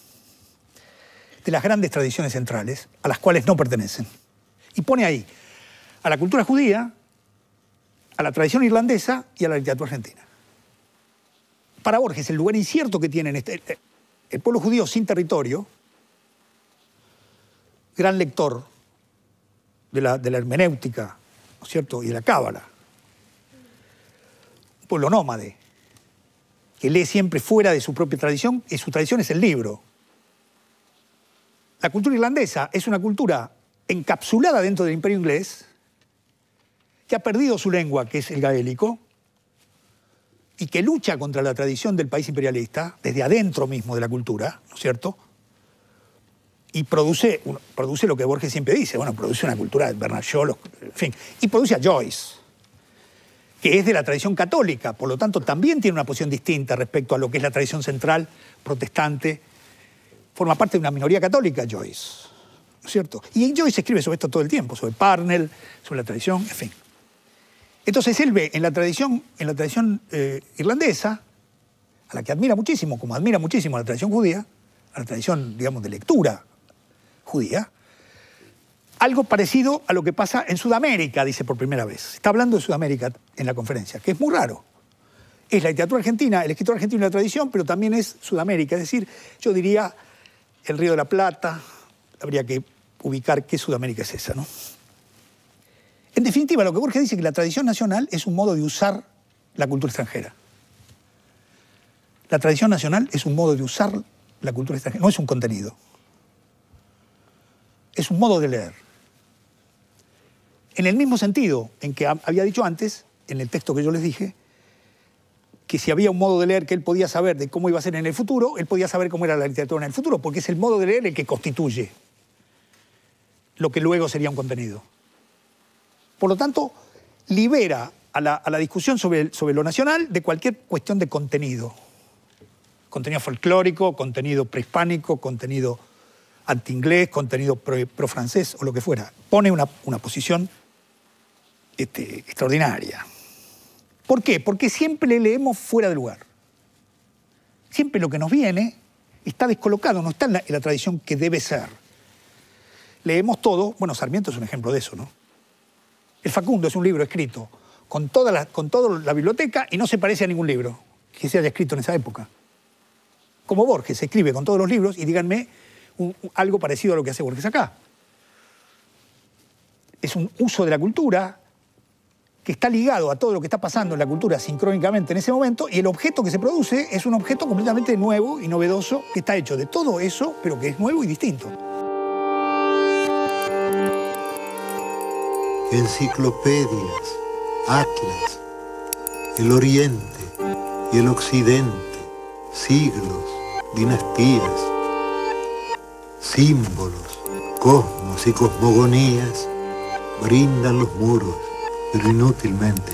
de las grandes tradiciones centrales, a las cuales no pertenecen. Y pone ahí a la cultura judía, a la tradición irlandesa y a la literatura argentina. Para Borges, el lugar incierto que tiene el pueblo judío sin territorio, gran lector de la hermenéutica, ¿no es cierto?, y de la cábala, un pueblo nómade, que lee siempre fuera de su propia tradición, y su tradición es el libro. La cultura irlandesa es una cultura encapsulada dentro del imperio inglés, que ha perdido su lengua, que es el gaélico, y que lucha contra la tradición del país imperialista, desde adentro mismo de la cultura, ¿no es cierto? Y produce lo que Borges siempre dice, bueno, produce una cultura de Bernard Shaw, en fin, y produce a Joyce, que es de la tradición católica, por lo tanto también tiene una posición distinta respecto a lo que es la tradición central protestante. Forma parte de una minoría católica, Joyce, ¿no es cierto? Y Joyce escribe sobre esto todo el tiempo, sobre Parnell, sobre la tradición, en fin. Entonces él ve en la tradición irlandesa, a la que admira muchísimo, como admira muchísimo a la tradición judía, a la tradición, digamos, de lectura judía, algo parecido a lo que pasa en Sudamérica, dice por primera vez. Está hablando de Sudamérica en la conferencia, que es muy raro. Es la literatura argentina, el escritor argentino y la tradición, pero también es Sudamérica. Es decir, yo diría el Río de la Plata, habría que ubicar qué Sudamérica es esa, ¿no? En definitiva, lo que Borges dice es que la tradición nacional es un modo de usar la cultura extranjera. La tradición nacional es un modo de usar la cultura extranjera, no es un contenido. Es un modo de leer. En el mismo sentido en que había dicho antes, en el texto que yo les dije, que si había un modo de leer que él podía saber de cómo iba a ser en el futuro, él podía saber cómo era la literatura en el futuro, porque es el modo de leer el que constituye lo que luego sería un contenido. Por lo tanto, libera a la discusión sobre lo nacional de cualquier cuestión de contenido. Contenido folclórico, contenido prehispánico, contenido anti-inglés, contenido pro-francés o lo que fuera. Pone una posición extraordinaria. ¿Por qué? Porque siempre le leemos fuera de lugar. Siempre lo que nos viene está descolocado, no está en la tradición que debe ser. Leemos todo, bueno, Sarmiento es un ejemplo de eso, ¿no? El Facundo es un libro escrito con toda la biblioteca y no se parece a ningún libro que se haya escrito en esa época. Como Borges, se escribe con todos los libros y díganme algo parecido a lo que hace Borges acá. Es un uso de la cultura que está ligado a todo lo que está pasando en la cultura sincrónicamente en ese momento, y el objeto que se produce es un objeto completamente nuevo y novedoso que está hecho de todo eso, pero que es nuevo y distinto. Enciclopedias, atlas, el oriente y el occidente, siglos, dinastías, símbolos, cosmos y cosmogonías brindan los muros, pero inútilmente.